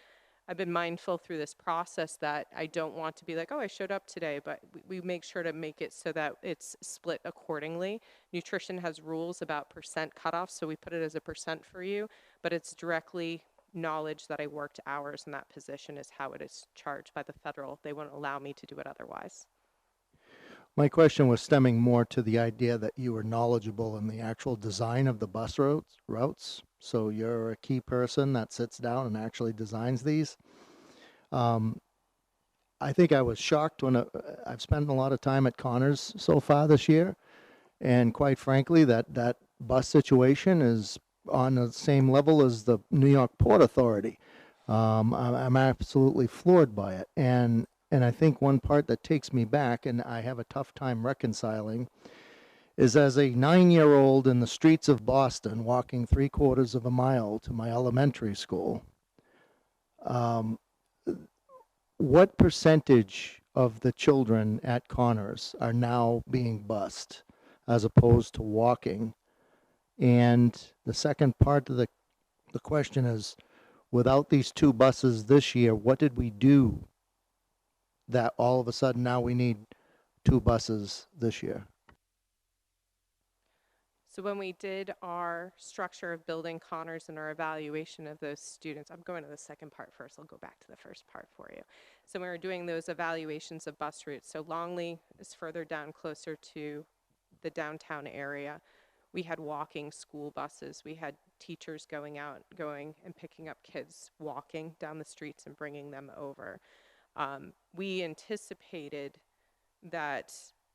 Speaker 11: I've been mindful through this process that I don't want to be like, oh, I showed up today, but we make sure to make it so that it's split accordingly. Nutrition has rules about percent cutoff, so we put it as a percent for you, but it's directly knowledge that I worked hours in that position is how it is charged by the federal. They won't allow me to do it otherwise.
Speaker 7: My question was stemming more to the idea that you were knowledgeable in the actual design of the bus routes. So you're a key person that sits down and actually designs these. I think I was shocked when I've spent a lot of time at Connors so far this year, and quite frankly, that bus situation is on the same level as the New York Port Authority. I'm absolutely floored by it, and I think one part that takes me back, and I have a tough time reconciling, is as a 9-year-old in the streets of Boston, walking 3/4 of a mile to my elementary school. What percentage of the children at Connors are now being bused as opposed to walking? And the second part of the question is, without these 2 buses this year, what did we do that all of a sudden now we need 2 buses this year?
Speaker 11: So when we did our structure of building Connors and our evaluation of those students, I'm going to the second part first. I'll go back to the first part for you. So when we were doing those evaluations of bus routes, so Longley is further down closer to the downtown area. We had walking school buses. We had teachers going and picking up kids walking down the streets and bringing them over. We anticipated that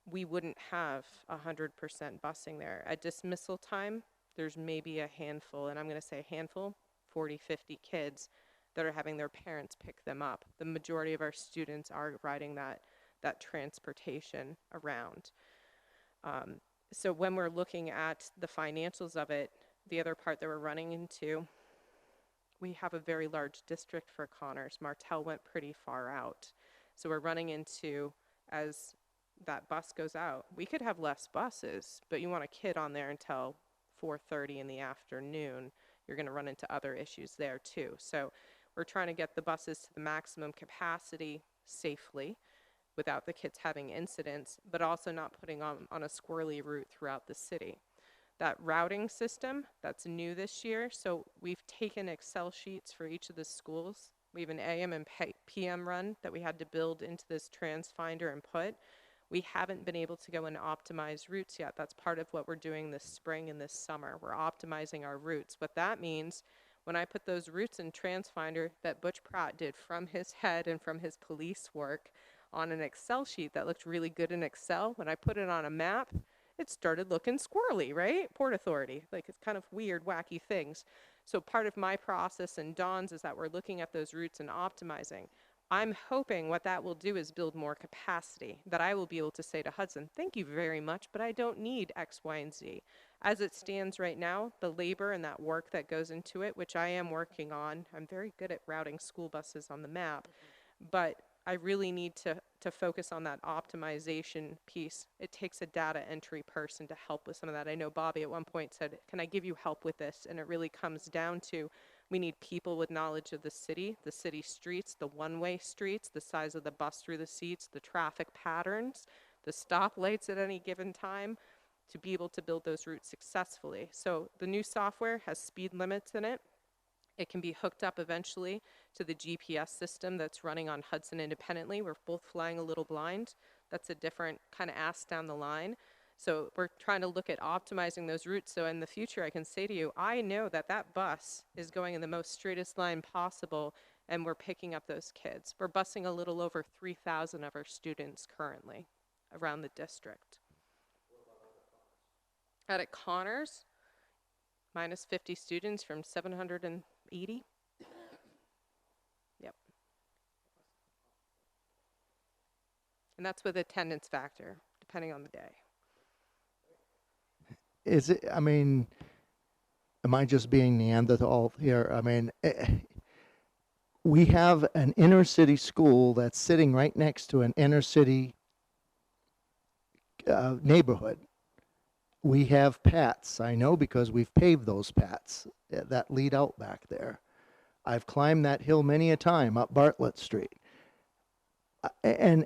Speaker 11: we wouldn't have 100% busing there. At dismissal time, there's maybe a handful, and I'm going to say a handful, 40, 50 kids that are having their parents pick them up. The majority of our students are riding that transportation around. So when we're looking at the financials of it, the other part that we're running into, we have a very large district for Connors. Martell went pretty far out. So we're running into, as that bus goes out, we could have less buses, but you want a kid on there until 4:30 in the afternoon, you're going to run into other issues there too. So we're trying to get the buses to the maximum capacity safely without the kids having incidents, but also not putting on a squirrely route throughout the city. That routing system, that's new this year, so we've taken Excel sheets for each of the schools. We have an AM and PM run that we had to build into this TransFinder and put. We haven't been able to go and optimize routes yet. That's part of what we're doing this spring and this summer. We're optimizing our routes. What that means, when I put those routes in TransFinder that Butch Pratt did from his head and from his police work on an Excel sheet that looked really good in Excel, when I put it on a map, it started looking squirrely, right? Port Authority, like it's kind of weird, wacky things. So part of my process and Dawn's is that we're looking at those routes and optimizing. I'm hoping what that will do is build more capacity, that I will be able to say to Hudson, thank you very much, but I don't need X, Y, and Z. As it stands right now, the labor and that work that goes into it, which I am working on, I'm very good at routing school buses on the map, but I really need to focus on that optimization piece. It takes a data entry person to help with some of that. I know Bobby at one point said, can I give you help with this? And it really comes down to, we need people with knowledge of the city streets, the one-way streets, the size of the bus through the seats, the traffic patterns, the stoplights at any given time, to be able to build those routes successfully. So the new software has speed limits in it. It can be hooked up eventually to the GPS system that's running on Hudson independently. We're both flying a little blind. That's a different kind of ask down the line. So we're trying to look at optimizing those routes. So in the future, I can say to you, I know that that bus is going in the most straightest line possible, and we're picking up those kids. We're busing a little over 3,000 of our students currently around the district. At Connors, minus 50 students from 780. Yep. And that's with attendance factor, depending on the day.
Speaker 7: Is it, I mean, am I just being Neanderthal here? I mean, we have an inner city school that's sitting right next to an inner city neighborhood. We have paths, I know, because we've paved those paths that lead out back there. I've climbed that hill many a time up Bartlett Street. And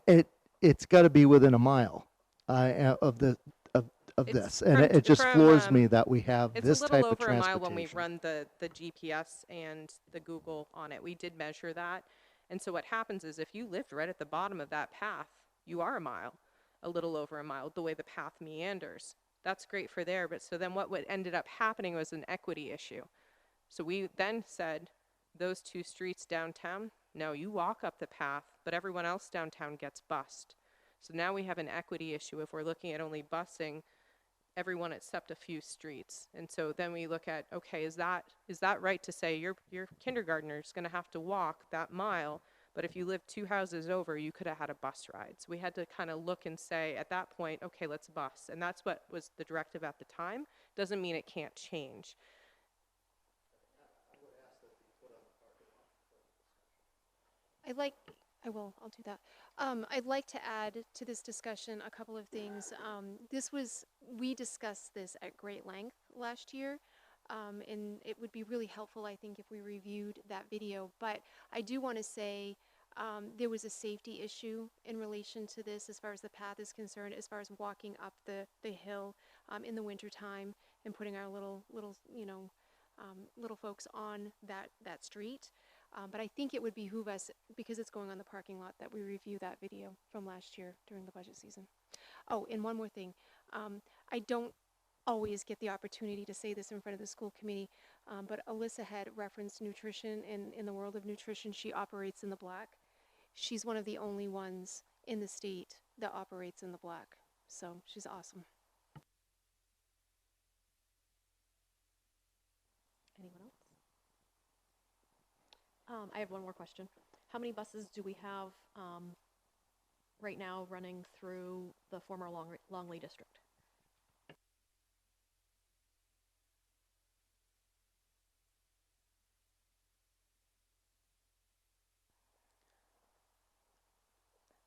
Speaker 7: it's got to be within a mile of the of
Speaker 11: It's
Speaker 7: this, and
Speaker 11: from
Speaker 7: it just
Speaker 11: from
Speaker 7: floors me that we have
Speaker 11: it's
Speaker 7: this
Speaker 11: a little
Speaker 7: type of
Speaker 11: over a mile when we
Speaker 7: transportation.
Speaker 11: run the GPS and the Google on it. We did measure that. And so what happens is if you lived right at the bottom of that path, you are a little over a mile, the way the path meanders. That's great for there, but so then what ended up happening was an equity issue. So we then said, those two streets downtown, no, you walk up the path, but everyone else downtown gets bused. So now we have an equity issue if we're looking at only busing everyone except a few streets. And so then we look at, okay, is that right to say your kindergartner is going to have to walk that mile, but if you live 2 houses over, you could have had a bus ride. So we had to kind of look and say at that point, okay, let's bus. And that's what was the directive at the time. Doesn't mean it can't change.
Speaker 1: I'll do that. I'd like to add to this discussion a couple of things. We discussed this at great length last year, and it would be really helpful, I think, if we reviewed that video. But I do want to say there was a safety issue in relation to this as far as the path is concerned, as far as walking up the hill in the wintertime and putting our little folks on that street. But I think it would behoove us, because it's going on the parking lot, that we review that video from last year during the budget season. Oh, and one more thing. I don't always get the opportunity to say this in front of the school committee, but Alyssa had referenced nutrition, and in the world of nutrition, she operates in the black. She's one of the only ones in the state that operates in the black. So she's awesome.
Speaker 13: Anyone else? I have one more question. How many buses do we have right now running through the former Longley district?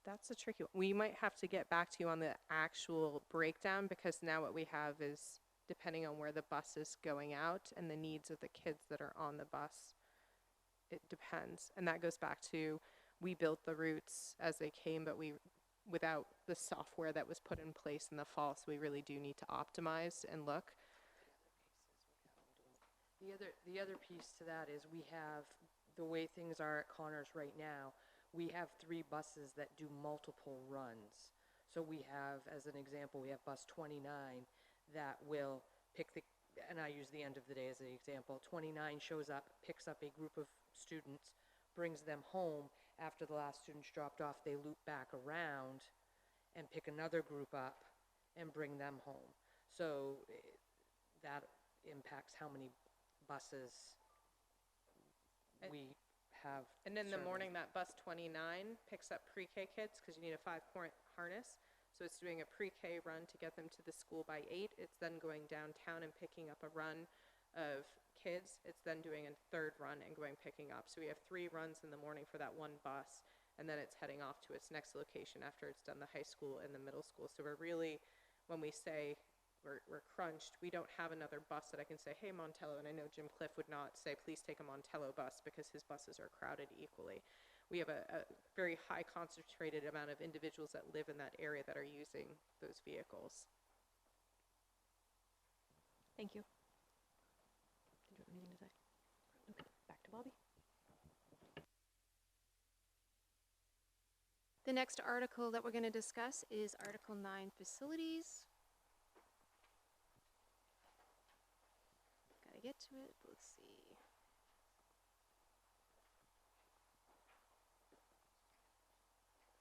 Speaker 11: That's a tricky one. We might have to get back to you on the actual breakdown, because now what we have is, depending on where the bus is going out and the needs of the kids that are on the bus, it depends. And that goes back to, we built the routes as they came, but without the software that was put in place in the fall, so we really do need to optimize and look.
Speaker 12: The other piece to that is we have, the way things are at Connors right now, we have 3 buses that do multiple runs. So we have, as an example, we have bus 29 that will pick and I use the end of the day as an example. 29 shows up, picks up a group of students, brings them home. After the last student's dropped off, they loop back around and pick another group up and bring them home. So that impacts how many buses we have.
Speaker 11: And in the morning, that bus 29 picks up pre-K kids, because you need a 5-point harness. So it's doing a pre-K run to get them to the school by 8. It's then going downtown and picking up a run of kids. It's then doing a 3rd run and picking up. So we have 3 runs in the morning for that one bus, and then it's heading off to its next location after it's done the high school and the middle school. So we're really, when we say we're crunched, we don't have another bus that I can say, hey, Montello, and I know Jim Cliff would not say, please take a Montello bus, because his buses are crowded equally. We have a very high concentrated amount of individuals that live in that area that are using those vehicles.
Speaker 13: Thank you. Did you have anything to say? Okay, back to Bobby.
Speaker 1: The next article that we're going to discuss is Article 9, Facilities. Gotta get to it. Let's see.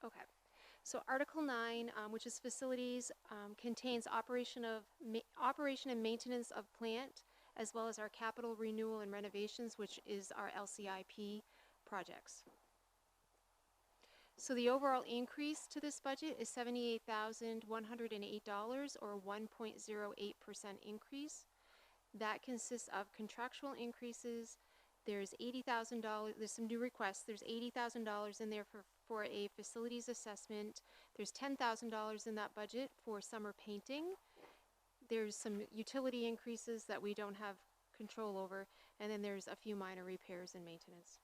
Speaker 1: Okay. So Article 9, which is Facilities, contains operation and maintenance of plant, as well as our capital renewal and renovations, which is our LCIP projects. So the overall increase to this budget is $78,108, or 1.08% increase. That consists of contractual increases. There's $80,000, there's some new requests. There's $80,000 in there for a facilities assessment. There's $10,000 in that budget for summer painting. There's some utility increases that we don't have control over. And then there's a few minor repairs and maintenance.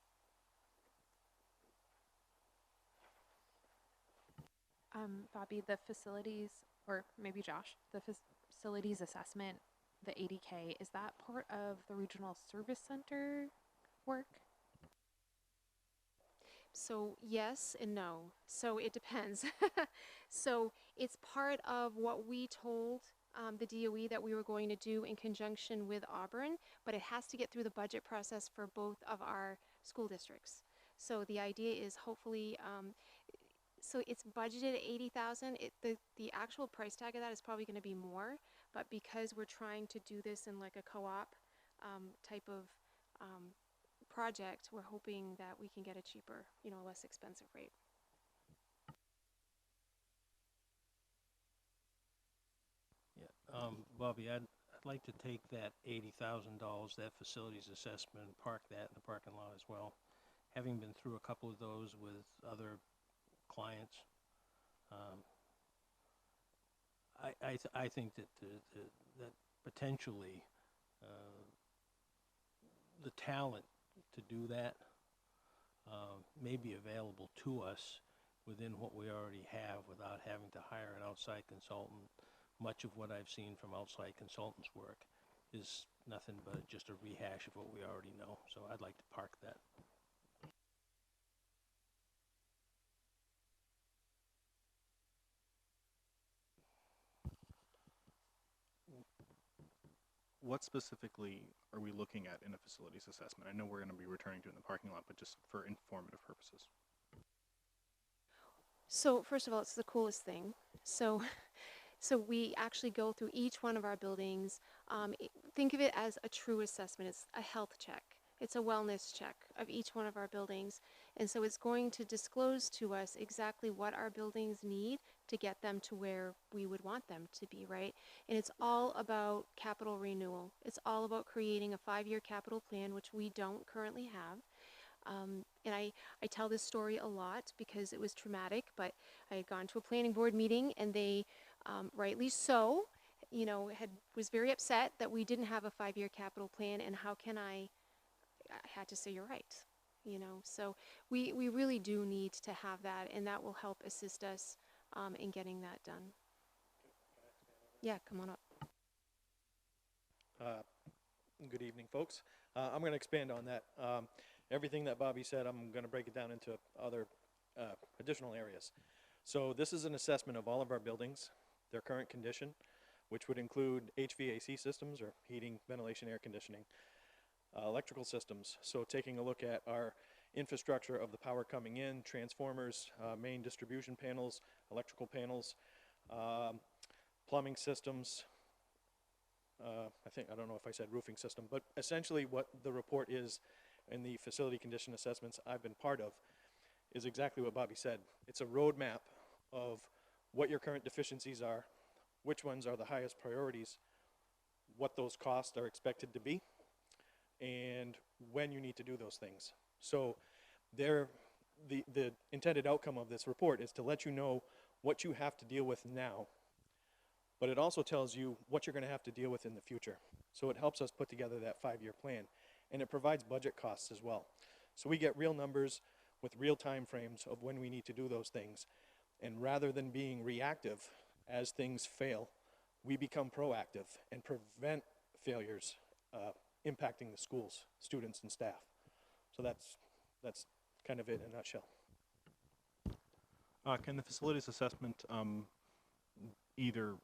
Speaker 10: Bobby, the facilities, or maybe Josh, the facilities assessment, the 80K, is that part of the regional service center work?
Speaker 1: So yes and no. So it depends. So it's part of what we told the DOE that we were going to do in conjunction with Auburn, but it has to get through the budget process for both of our school districts. So the idea is hopefully, so it's budgeted at 80,000. The actual price tag of that is probably going to be more, but because we're trying to do this in like a co-op type of project, we're hoping that we can get a cheaper, less expensive rate.
Speaker 8: Yeah, Bobby, I'd like to take that $80,000, that facilities assessment, and park that in the parking lot as well. Having been through a couple of those with other clients, I think that that potentially the talent to do that may be available to us within what we already have without having to hire an outside consultant. Much of what I've seen from outside consultants' work is nothing but just a rehash of what we already know. So I'd like to park that.
Speaker 3: What specifically are we looking at in a facilities assessment? I know we're going to be returning to it in the parking lot, but just for informative purposes.
Speaker 1: So first of all, it's the coolest thing. So we actually go through each one of our buildings. Think of it as a true assessment. It's a health check. It's a wellness check of each one of our buildings. And so it's going to disclose to us exactly what our buildings need to get them to where we would want them to be, right? And it's all about capital renewal. It's all about creating a 5-year capital plan, which we don't currently have. And I tell this story a lot because it was traumatic, but I had gone to a planning board meeting and they, rightly so, was very upset that we didn't have a 5-year capital plan, and how can I had to say, you're right, So we really do need to have that, and that will help assist us in getting that done. Yeah, come on up.
Speaker 14: Good evening, folks. I'm going to expand on that. Everything that Bobby said, I'm going to break it down into other additional areas. So this is an assessment of all of our buildings, their current condition, which would include HVAC systems, or heating, ventilation, air conditioning, electrical systems. So taking a look at our infrastructure of the power coming in, transformers, main distribution panels, electrical panels, plumbing systems, I don't know if I said roofing system, but essentially what the report is in the facility condition assessments I've been part of is exactly what Bobby said. It's a roadmap of what your current deficiencies are, which ones are the highest priorities, what those costs are expected to be, and when you need to do those things. So the intended outcome of this report is to let you know what you have to deal with now, but it also tells you what you're going to have to deal with in the future. So it helps us put together that 5-year plan, and it provides budget costs as well. So we get real numbers with real time frames of when we need to do those things, and rather than being reactive as things fail, we become proactive and prevent failures impacting the schools, students, and staff. So that's kind of it in a nutshell.
Speaker 3: Can the facilities assessment either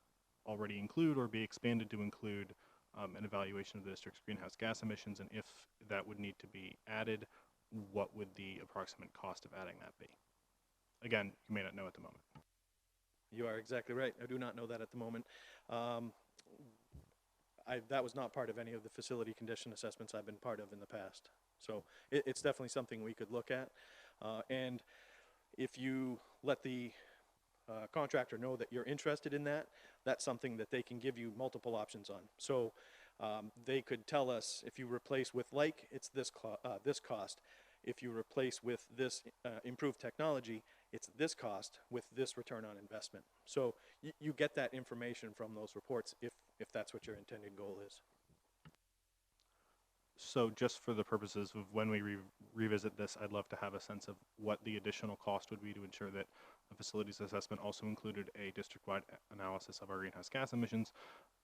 Speaker 3: already include or be expanded to include an evaluation of the district's greenhouse gas emissions, and if that would need to be added, what would the approximate cost of adding that be? Again, you may not know at the moment.
Speaker 14: You are exactly right. I do not know that at the moment. That was not part of any of the facility condition assessments I've been part of in the past. So it's definitely something we could look at. And if you let the contractor know that you're interested in that, that's something that they can give you multiple options on. So they could tell us, if you replace with like, it's this cost. If you replace with this improved technology, it's this cost with this return on investment. So you get that information from those reports if that's what your intended goal is.
Speaker 3: So just for the purposes of when we revisit this, I'd love to have a sense of what the additional cost would be to ensure that the facilities assessment also included a district-wide analysis of our greenhouse gas emissions.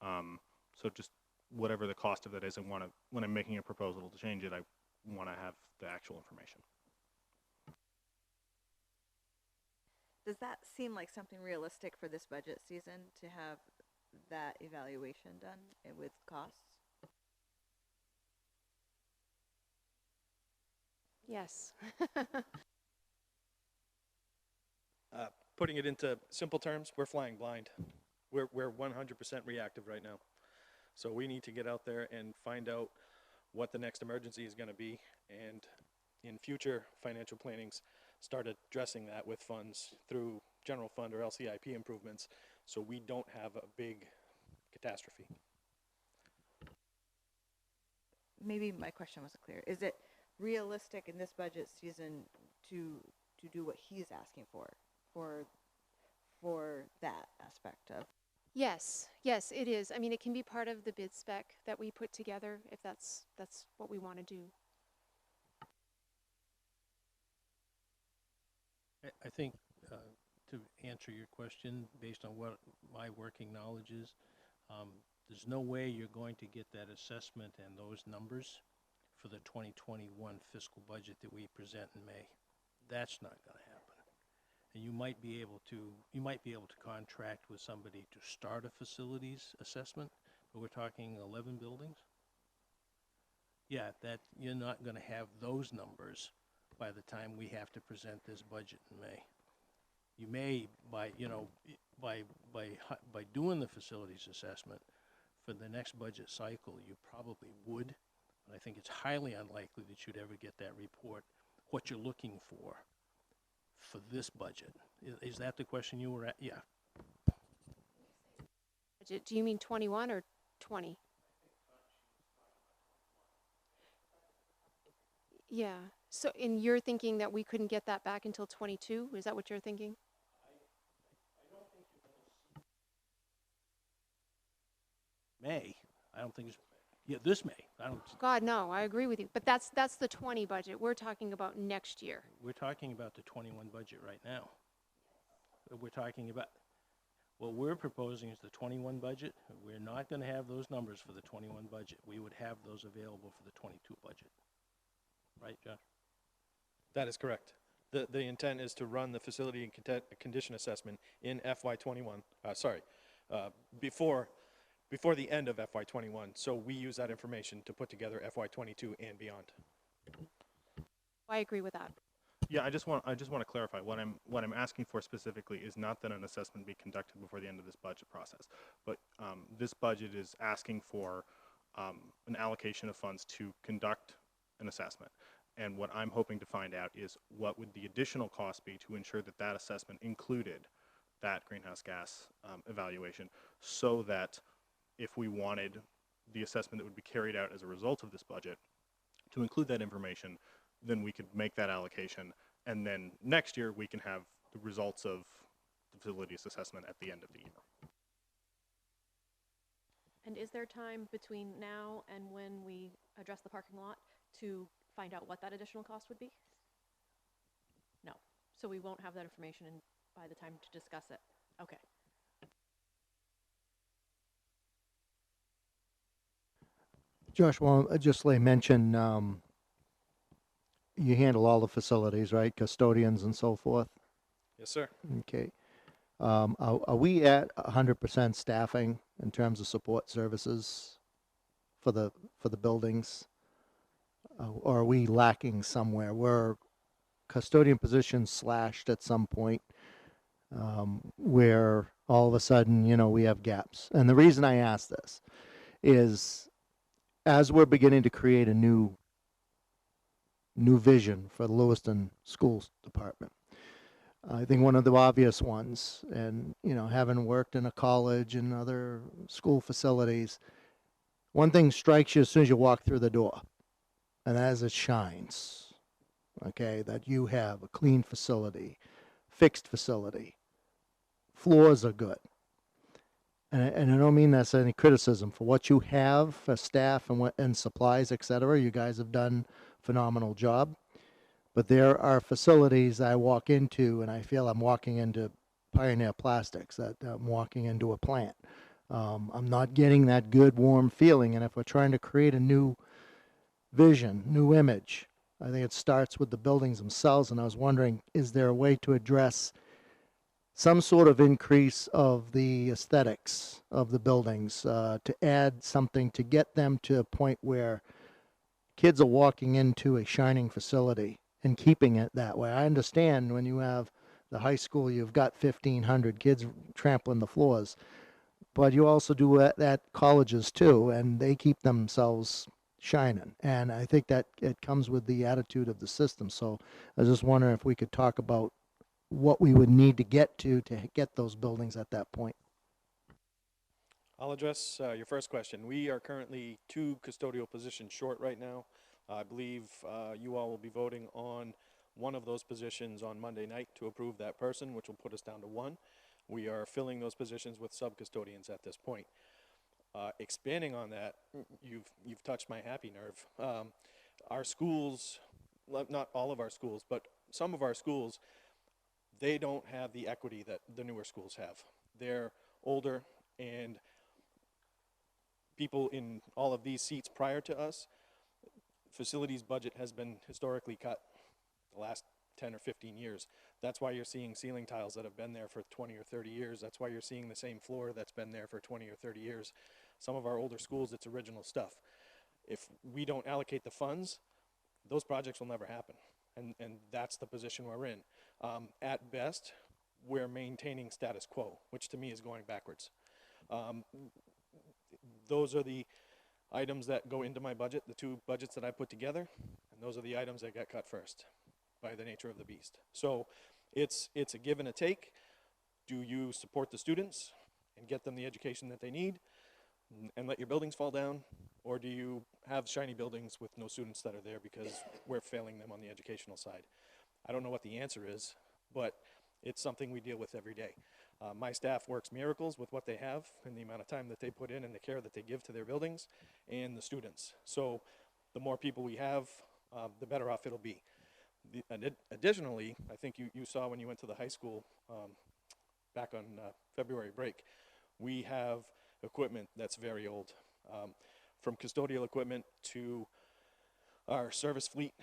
Speaker 3: So just whatever the cost of that is, when I'm making a proposal to change it, I want to have the actual information.
Speaker 4: Does that seem like something realistic for this budget season to have that evaluation done with costs?
Speaker 1: Yes.
Speaker 14: Putting it into simple terms, we're flying blind. We're 100% reactive right now. So we need to get out there and find out what the next emergency is going to be, and in future financial plannings, start addressing that with funds through general fund or LCIP improvements, so we don't have a big catastrophe.
Speaker 4: Maybe my question wasn't clear. Is it realistic in this budget season to do what he's asking for that aspect of?
Speaker 1: Yes, yes, it is. I mean, it can be part of the bid spec that we put together if that's what we want to do.
Speaker 8: I think to answer your question, based on what my working knowledge is, there's no way you're going to get that assessment and those numbers for the 2021 fiscal budget that we present in May. That's not going to happen. And you might be able to contract with somebody to start a facilities assessment, but we're talking 11 buildings. Yeah, that you're not going to have those numbers by the time we have to present this budget in May. You may, by doing the facilities assessment for the next budget cycle, you probably would, but I think it's highly unlikely that you'd ever get that report, what you're looking for this budget. Is that the question you were at? Yeah.
Speaker 1: Budget, do you mean 21 or 20? Yeah. So, and you're thinking that we couldn't get that back until 22? Is that what you're thinking?
Speaker 8: May. I don't think it's, yeah, this May. I don't.
Speaker 1: God, no, I agree with you. But that's the 20 budget. We're talking about next year.
Speaker 8: We're talking about the 21 budget right now. We're talking about, what we're proposing is the 21 budget. We're not going to have those numbers for the 21 budget. We would have those available for the 22 budget. Right, Josh?
Speaker 14: That is correct. The intent is to run the facility and condition assessment in FY21, before the end of FY21. So we use that information to put together FY22 and beyond.
Speaker 1: I agree with that.
Speaker 3: Yeah, I just want to clarify what I'm asking for specifically is not that an assessment be conducted before the end of this budget process, but this budget is asking for an allocation of funds to conduct an assessment. And what I'm hoping to find out is what would the additional cost be to ensure that that assessment included that greenhouse gas evaluation, so that if we wanted the assessment that would be carried out as a result of this budget to include that information, then we could make that allocation, and then next year we can have the results of the facilities assessment at the end of the year.
Speaker 13: And is there time between now and when we address the parking lot to find out what that additional cost would be? No. So we won't have that information by the time to discuss it. Okay.
Speaker 7: Josh, well, just mention you handle all the facilities, right? Custodians and so forth.
Speaker 14: Yes, sir.
Speaker 7: Okay. Are we at 100% staffing in terms of support services for the buildings? Or are we lacking somewhere? Were custodian positions slashed at some point where all of a sudden, we have gaps? And the reason I ask this is, as we're beginning to create a new vision for the Lewiston Schools Department, I think one of the obvious ones, and having worked in a college and other school facilities, one thing strikes you as soon as you walk through the door, and as it shines, okay, that you have a clean facility, fixed facility, floors are good. and I don't mean that's any criticism for what you have for staff and and supplies, et cetera. You guys have done a phenomenal job. But there are facilities I walk into and I feel I'm walking into Pioneer Plastics, that I'm walking into a plant. I'm not getting that good, warm feeling. And if we're trying to create a new vision, new image, I think it starts with the buildings themselves. And I was wondering, is there a way to address some sort of increase of the aesthetics of the buildings, to add something to get them to a point where kids are walking into a shining facility and keeping it that way? I understand when you have the high school, you've got 1,500 kids trampling the floors, but you also do that at colleges too, and they keep themselves shining. And I think that it comes with the attitude of the system. So I was just wondering if we could talk about what we would need to get those buildings at that point.
Speaker 14: I'll address your first question. We are currently 2 custodial positions short right now. I believe you all will be voting on one of those positions on Monday night to approve that person, which will put us down to 1. We are filling those positions with sub-custodians at this point. Expanding on that, you've touched my happy nerve. Our schools, not all of our schools, but some of our schools, they don't have the equity that the newer schools have. They're older, and people in all of these seats prior to us, facilities budget has been historically cut the last 10 or 15 years. That's why you're seeing ceiling tiles that have been there for 20 or 30 years. That's why you're seeing the same floor that's been there for 20 or 30 years. Some of our older schools, it's original stuff. If we don't allocate the funds, those projects will never happen. And that's the position we're in. At best, we're maintaining status quo, which to me is going backwards. Those are the items that go into my budget, the 2 budgets that I put together, and those are the items that got cut first by the nature of the beast. So it's a give and a take. Do you support the students and get them the education that they need and let your buildings fall down? Or do you have shiny buildings with no students that are there because we're failing them on the educational side? I don't know what the answer is, but it's something we deal with every day. My staff works miracles with what they have and the amount of time that they put in and the care that they give to their buildings and the students. So the more people we have, the better off it'll be. Additionally, I think you saw when you went to the high school back on February break, we have equipment that's very old. From custodial equipment to our service fleet,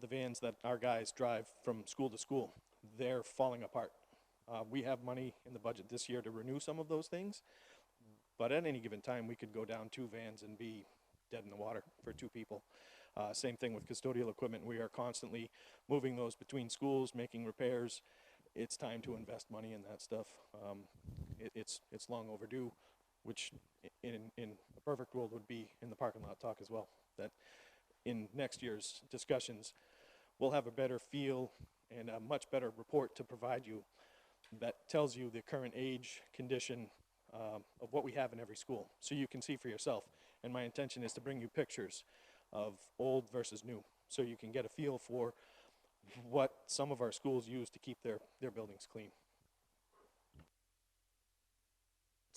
Speaker 14: the vans that our guys drive from school to school, they're falling apart. We have money in the budget this year to renew some of those things, but at any given time, we could go down 2 vans and be dead in the water for 2 people. Same thing with custodial equipment. We are constantly moving those between schools, making repairs. It's time to invest money in that stuff. It's long overdue, which in a perfect world would be in the parking lot talk as well. That in next year's discussions, we'll have a better feel and a much better report to provide you that tells you the current age, condition of what we have in every school, so you can see for yourself. And my intention is to bring you pictures of old versus new, so you can get a feel for what some of our schools use to keep their buildings clean.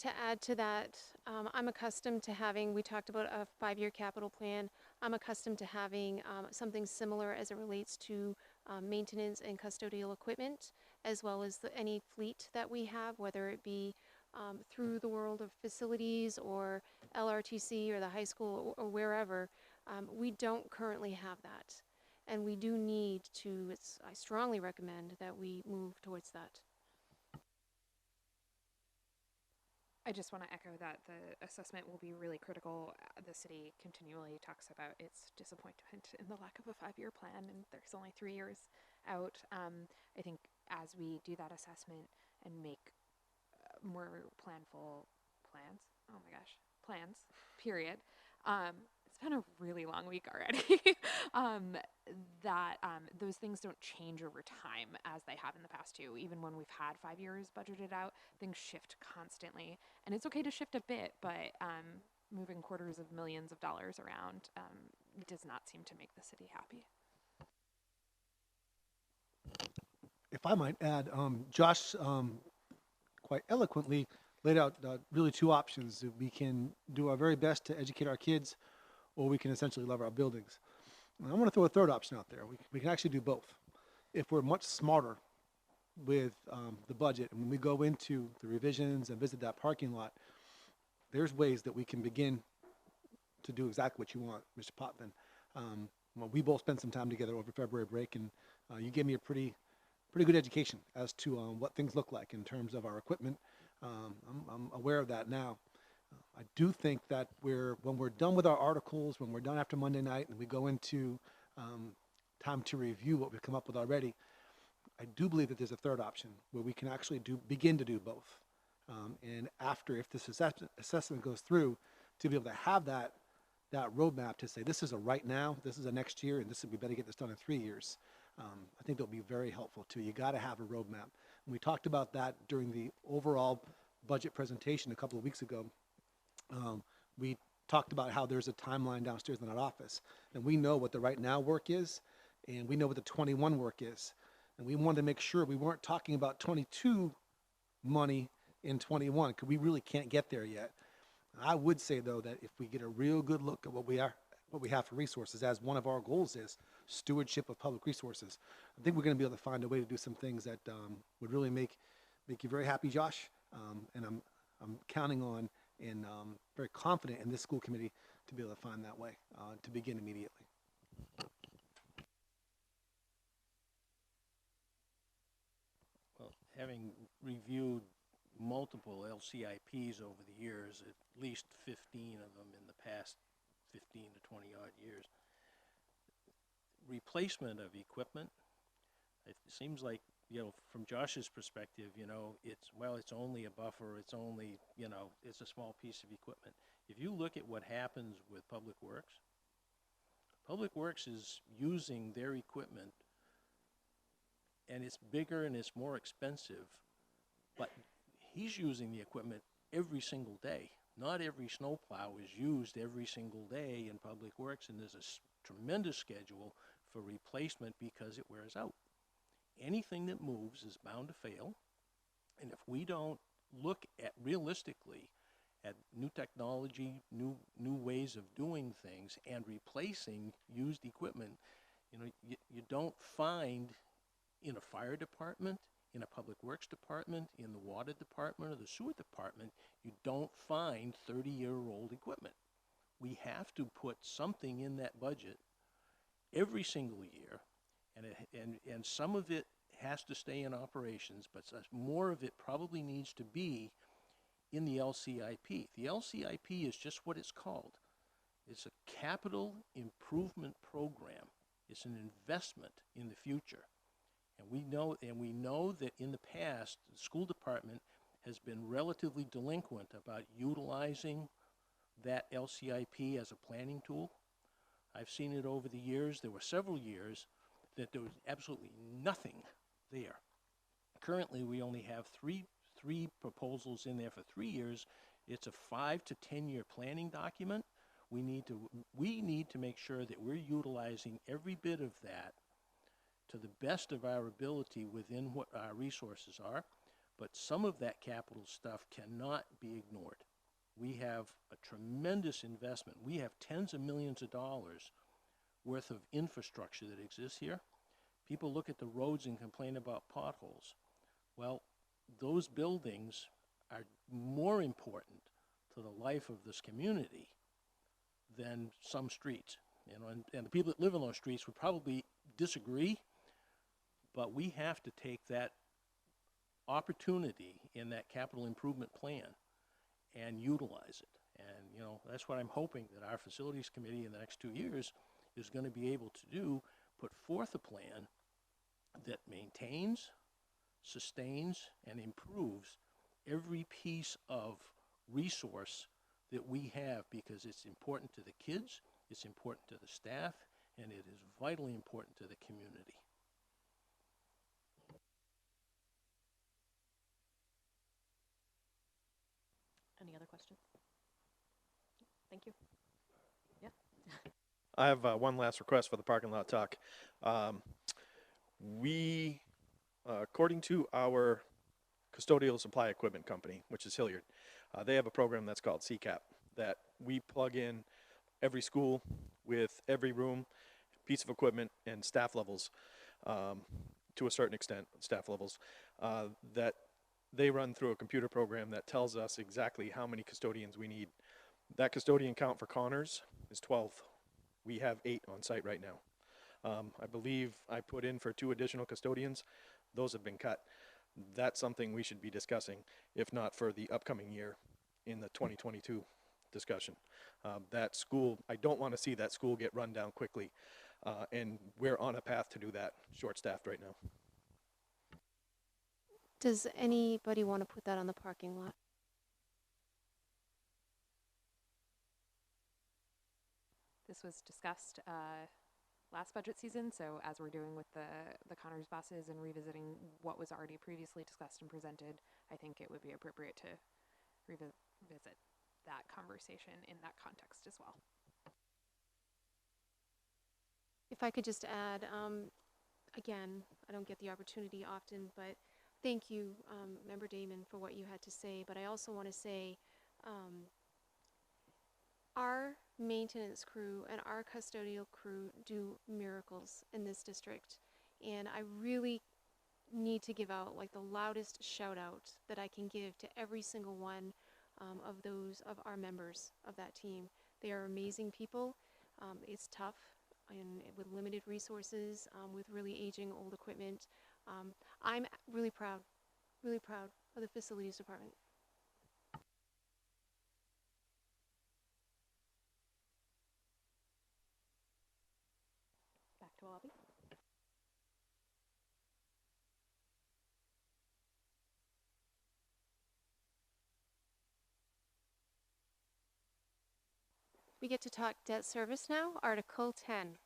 Speaker 1: To add to that, I'm accustomed to having, we talked about a 5-year capital plan. I'm accustomed to having something similar as it relates to maintenance and custodial equipment, as well as any fleet that we have, whether it be through the world of facilities or LRTC or the high school or wherever. We don't currently have that. And we do need to, I strongly recommend that we move towards that.
Speaker 10: I just want to echo that the assessment will be really critical. The city continually talks about its disappointment in the lack of a 5-year plan, and there's only 3 years out. I think as we do that assessment and make more planful plans, oh my gosh, plans, period. It's been a really long week already. Those things don't change over time as they have in the past too. Even when we've had 5 years budgeted out, things shift constantly. And it's okay to shift a bit, but moving quarters of millions of dollars around does not seem to make the city happy.
Speaker 9: If I might add, Josh quite eloquently laid out really two options. We can do our very best to educate our kids, or we can essentially love our buildings. And I want to throw a third option out there. We can actually do both. If we're much smarter with the budget, and when we go into the revisions and visit that parking lot, there's ways that we can begin to do exactly what you want, Mr. Potvin. Well, we both spent some time together over February break, and you gave me a pretty good education as to what things look like in terms of our equipment. I'm aware of that now. I do think that when we're done with our articles, when we're done after Monday night, and we go into time to review what we've come up with already, I do believe that there's a third option where we can actually begin to do both. And after, if this assessment goes through, to be able to have that roadmap to say, this is a right now, this is a next year, and we better get this done in 3 years. I think that'll be very helpful too. You got to have a roadmap. And we talked about that during the overall budget presentation a couple of weeks ago. We talked about how there's a timeline downstairs in that office, and we know what the right now work is, and we know what the 21 work is. And we wanted to make sure we weren't talking about 22 money in 21, because we really can't get there yet. I would say, though, that if we get a real good look at what we have for resources, as one of our goals is stewardship of public resources, I think we're going to be able to find a way to do some things that would really make you very happy, Josh. And I'm counting on and very confident in this school committee to be able to find that way to begin immediately.
Speaker 8: Well, having reviewed multiple LCIPs over the years, at least 15 of them in the past 15 to 20 odd years, replacement of equipment, it seems like, from Josh's perspective, it's only a buffer, it's only, it's a small piece of equipment. If you look at what happens with Public Works is using their equipment, and it's bigger and it's more expensive, but he's using the equipment every single day. Not every snowplow is used every single day in Public Works, and there's a tremendous schedule for replacement because it wears out. Anything that moves is bound to fail, and if we don't look at realistically at new technology, new ways of doing things, and replacing used equipment, you don't find in a fire department, in a Public Works department, in the water department, or the sewer department, you don't find 30-year-old equipment. We have to put something in that budget every single year, and some of it has to stay in operations, but more of it probably needs to be in the LCIP. The LCIP is just what it's called. It's a capital improvement program. It's an investment in the future. And we know that in the past, the school department has been relatively delinquent about utilizing that LCIP as a planning tool. I've seen it over the years. There were several years that there was absolutely nothing there. Currently, we only have three proposals in there for 3 years. It's a 5 to 10 year planning document. We need to make sure that we're utilizing every bit of that to the best of our ability within what our resources are, but some of that capital stuff cannot be ignored. We have a tremendous investment. We have tens of millions of dollars worth of infrastructure that exists here. People look at the roads and complain about potholes. Well, those buildings are more important to the life of this community than some streets. And the people that live in those streets would probably disagree, but we have to take that opportunity in that capital improvement plan and utilize it. And that's what I'm hoping that our facilities committee in the next 2 years is going to be able to do, put forth a plan that maintains, sustains, and improves every piece of resource that we have, because it's important to the kids, it's important to the staff, and it is vitally important to the community.
Speaker 13: Any other questions? Thank you. Yeah.
Speaker 14: I have one last request for the parking lot talk. We, according to our custodial supply equipment company, which is Hilliard. They have a program that's called CCAP that we plug in every school with every room, piece of equipment, and staff levels, to a certain extent, staff levels, that they run through a computer program that tells us exactly how many custodians we need. That custodian count for Connors is 12. We have 8 on site right now. I believe I put in for 2 additional custodians. Those have been cut. That's something we should be discussing, if not for the upcoming year in the 2022 discussion. That school, I don't want to see that school get run down quickly, and we're on a path to do that, short-staffed right now.
Speaker 1: Does anybody want to put that on the parking lot?
Speaker 10: This was discussed last budget season, so as we're doing with the Connors buses and revisiting what was already previously discussed and presented, I think it would be appropriate to revisit that conversation in that context as well.
Speaker 1: If I could just add, again, I don't get the opportunity often, but thank you, Member Damon, for what you had to say. But I also want to say our maintenance crew and our custodial crew do miracles in this district. And I really need to give out like the loudest shout out that I can give to every single one of our members of that team. They are amazing people. It's tough and with limited resources, with really aging old equipment. I'm really proud of the facilities department.
Speaker 13: Back to lobby.
Speaker 1: We get to talk debt service now, Article 10.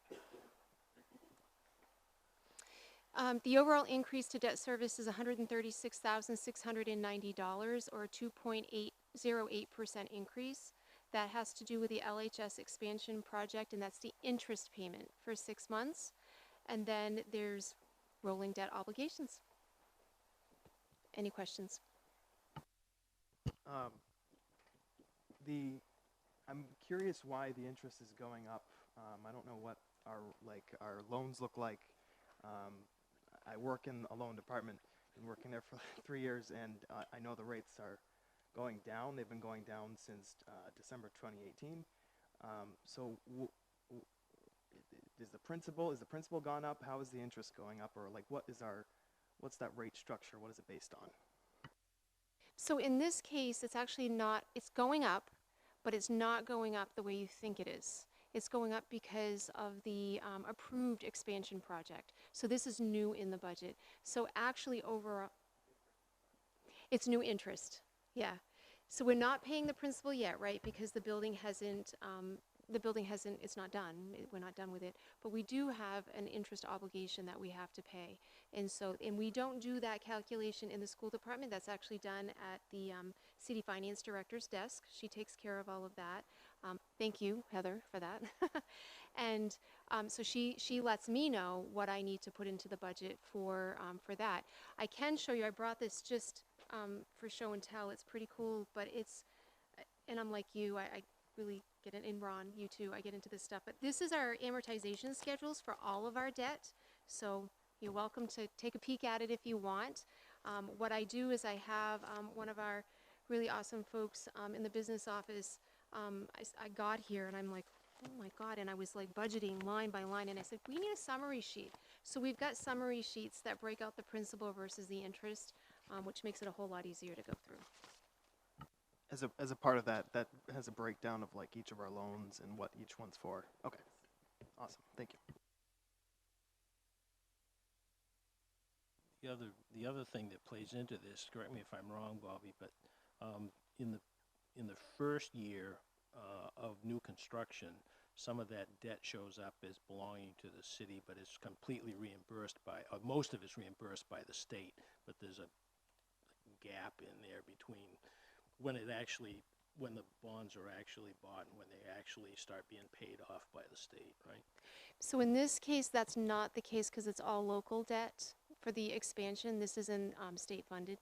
Speaker 1: The overall increase to debt service is $136,690, or a 2.808% increase. That has to do with the LHS expansion project, and that's the interest payment for 6 months. And then there's rolling debt obligations. Any questions?
Speaker 5: I'm curious why the interest is going up. I don't know what our loans look like. I work in a loan department, been working there for 3 years, and I know the rates are going down. They've been going down since December 2018. So is the principal gone up? How is the interest going up? Or like what's that rate structure? What is it based on?
Speaker 1: So in this case, it's actually not, it's going up, but it's not going up the way you think it is. It's going up because of the approved expansion project. So this is new in the budget. So actually it's new interest, yeah. So we're not paying the principal yet, right? Because the building hasn't, it's not done. We're not done with it. But we do have an interest obligation that we have to pay. And we don't do that calculation in the school department. That's actually done at the city finance director's desk. She takes care of all of that. Thank you, Heather, for that. And so she lets me know what I need to put into the budget for that. I can show you, I brought this just for show and tell. It's pretty cool, but and I'm like you, I really get it, and Ron, you too, I get into this stuff. But this is our amortization schedules for all of our debt. So you're welcome to take a peek at it if you want. What I do is I have one of our really awesome folks in the business office. I got here and I'm like, oh my God, and I was like budgeting line by line, and I said, we need a summary sheet. So we've got summary sheets that break out the principal versus the interest, which makes it a whole lot easier to go through.
Speaker 5: As a part of that has a breakdown of like each of our loans and what each one's for. Okay, awesome, thank you.
Speaker 8: The other thing that plays into this, correct me if I'm wrong, Bobby, but in the first year of new construction, some of that debt shows up as belonging to the city, but it's completely reimbursed by, most of it's reimbursed by the state, but there's a gap in there between when the bonds are actually bought and when they actually start being paid off by the state, right?
Speaker 1: So in this case, that's not the case because it's all local debt for the expansion. This isn't state funded.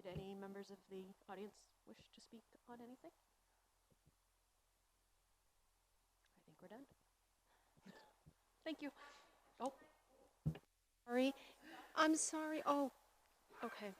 Speaker 13: Did any members of the audience wish to speak on anything? I think we're done. Thank you. Oh,
Speaker 1: Sorry. I'm sorry. Oh, okay.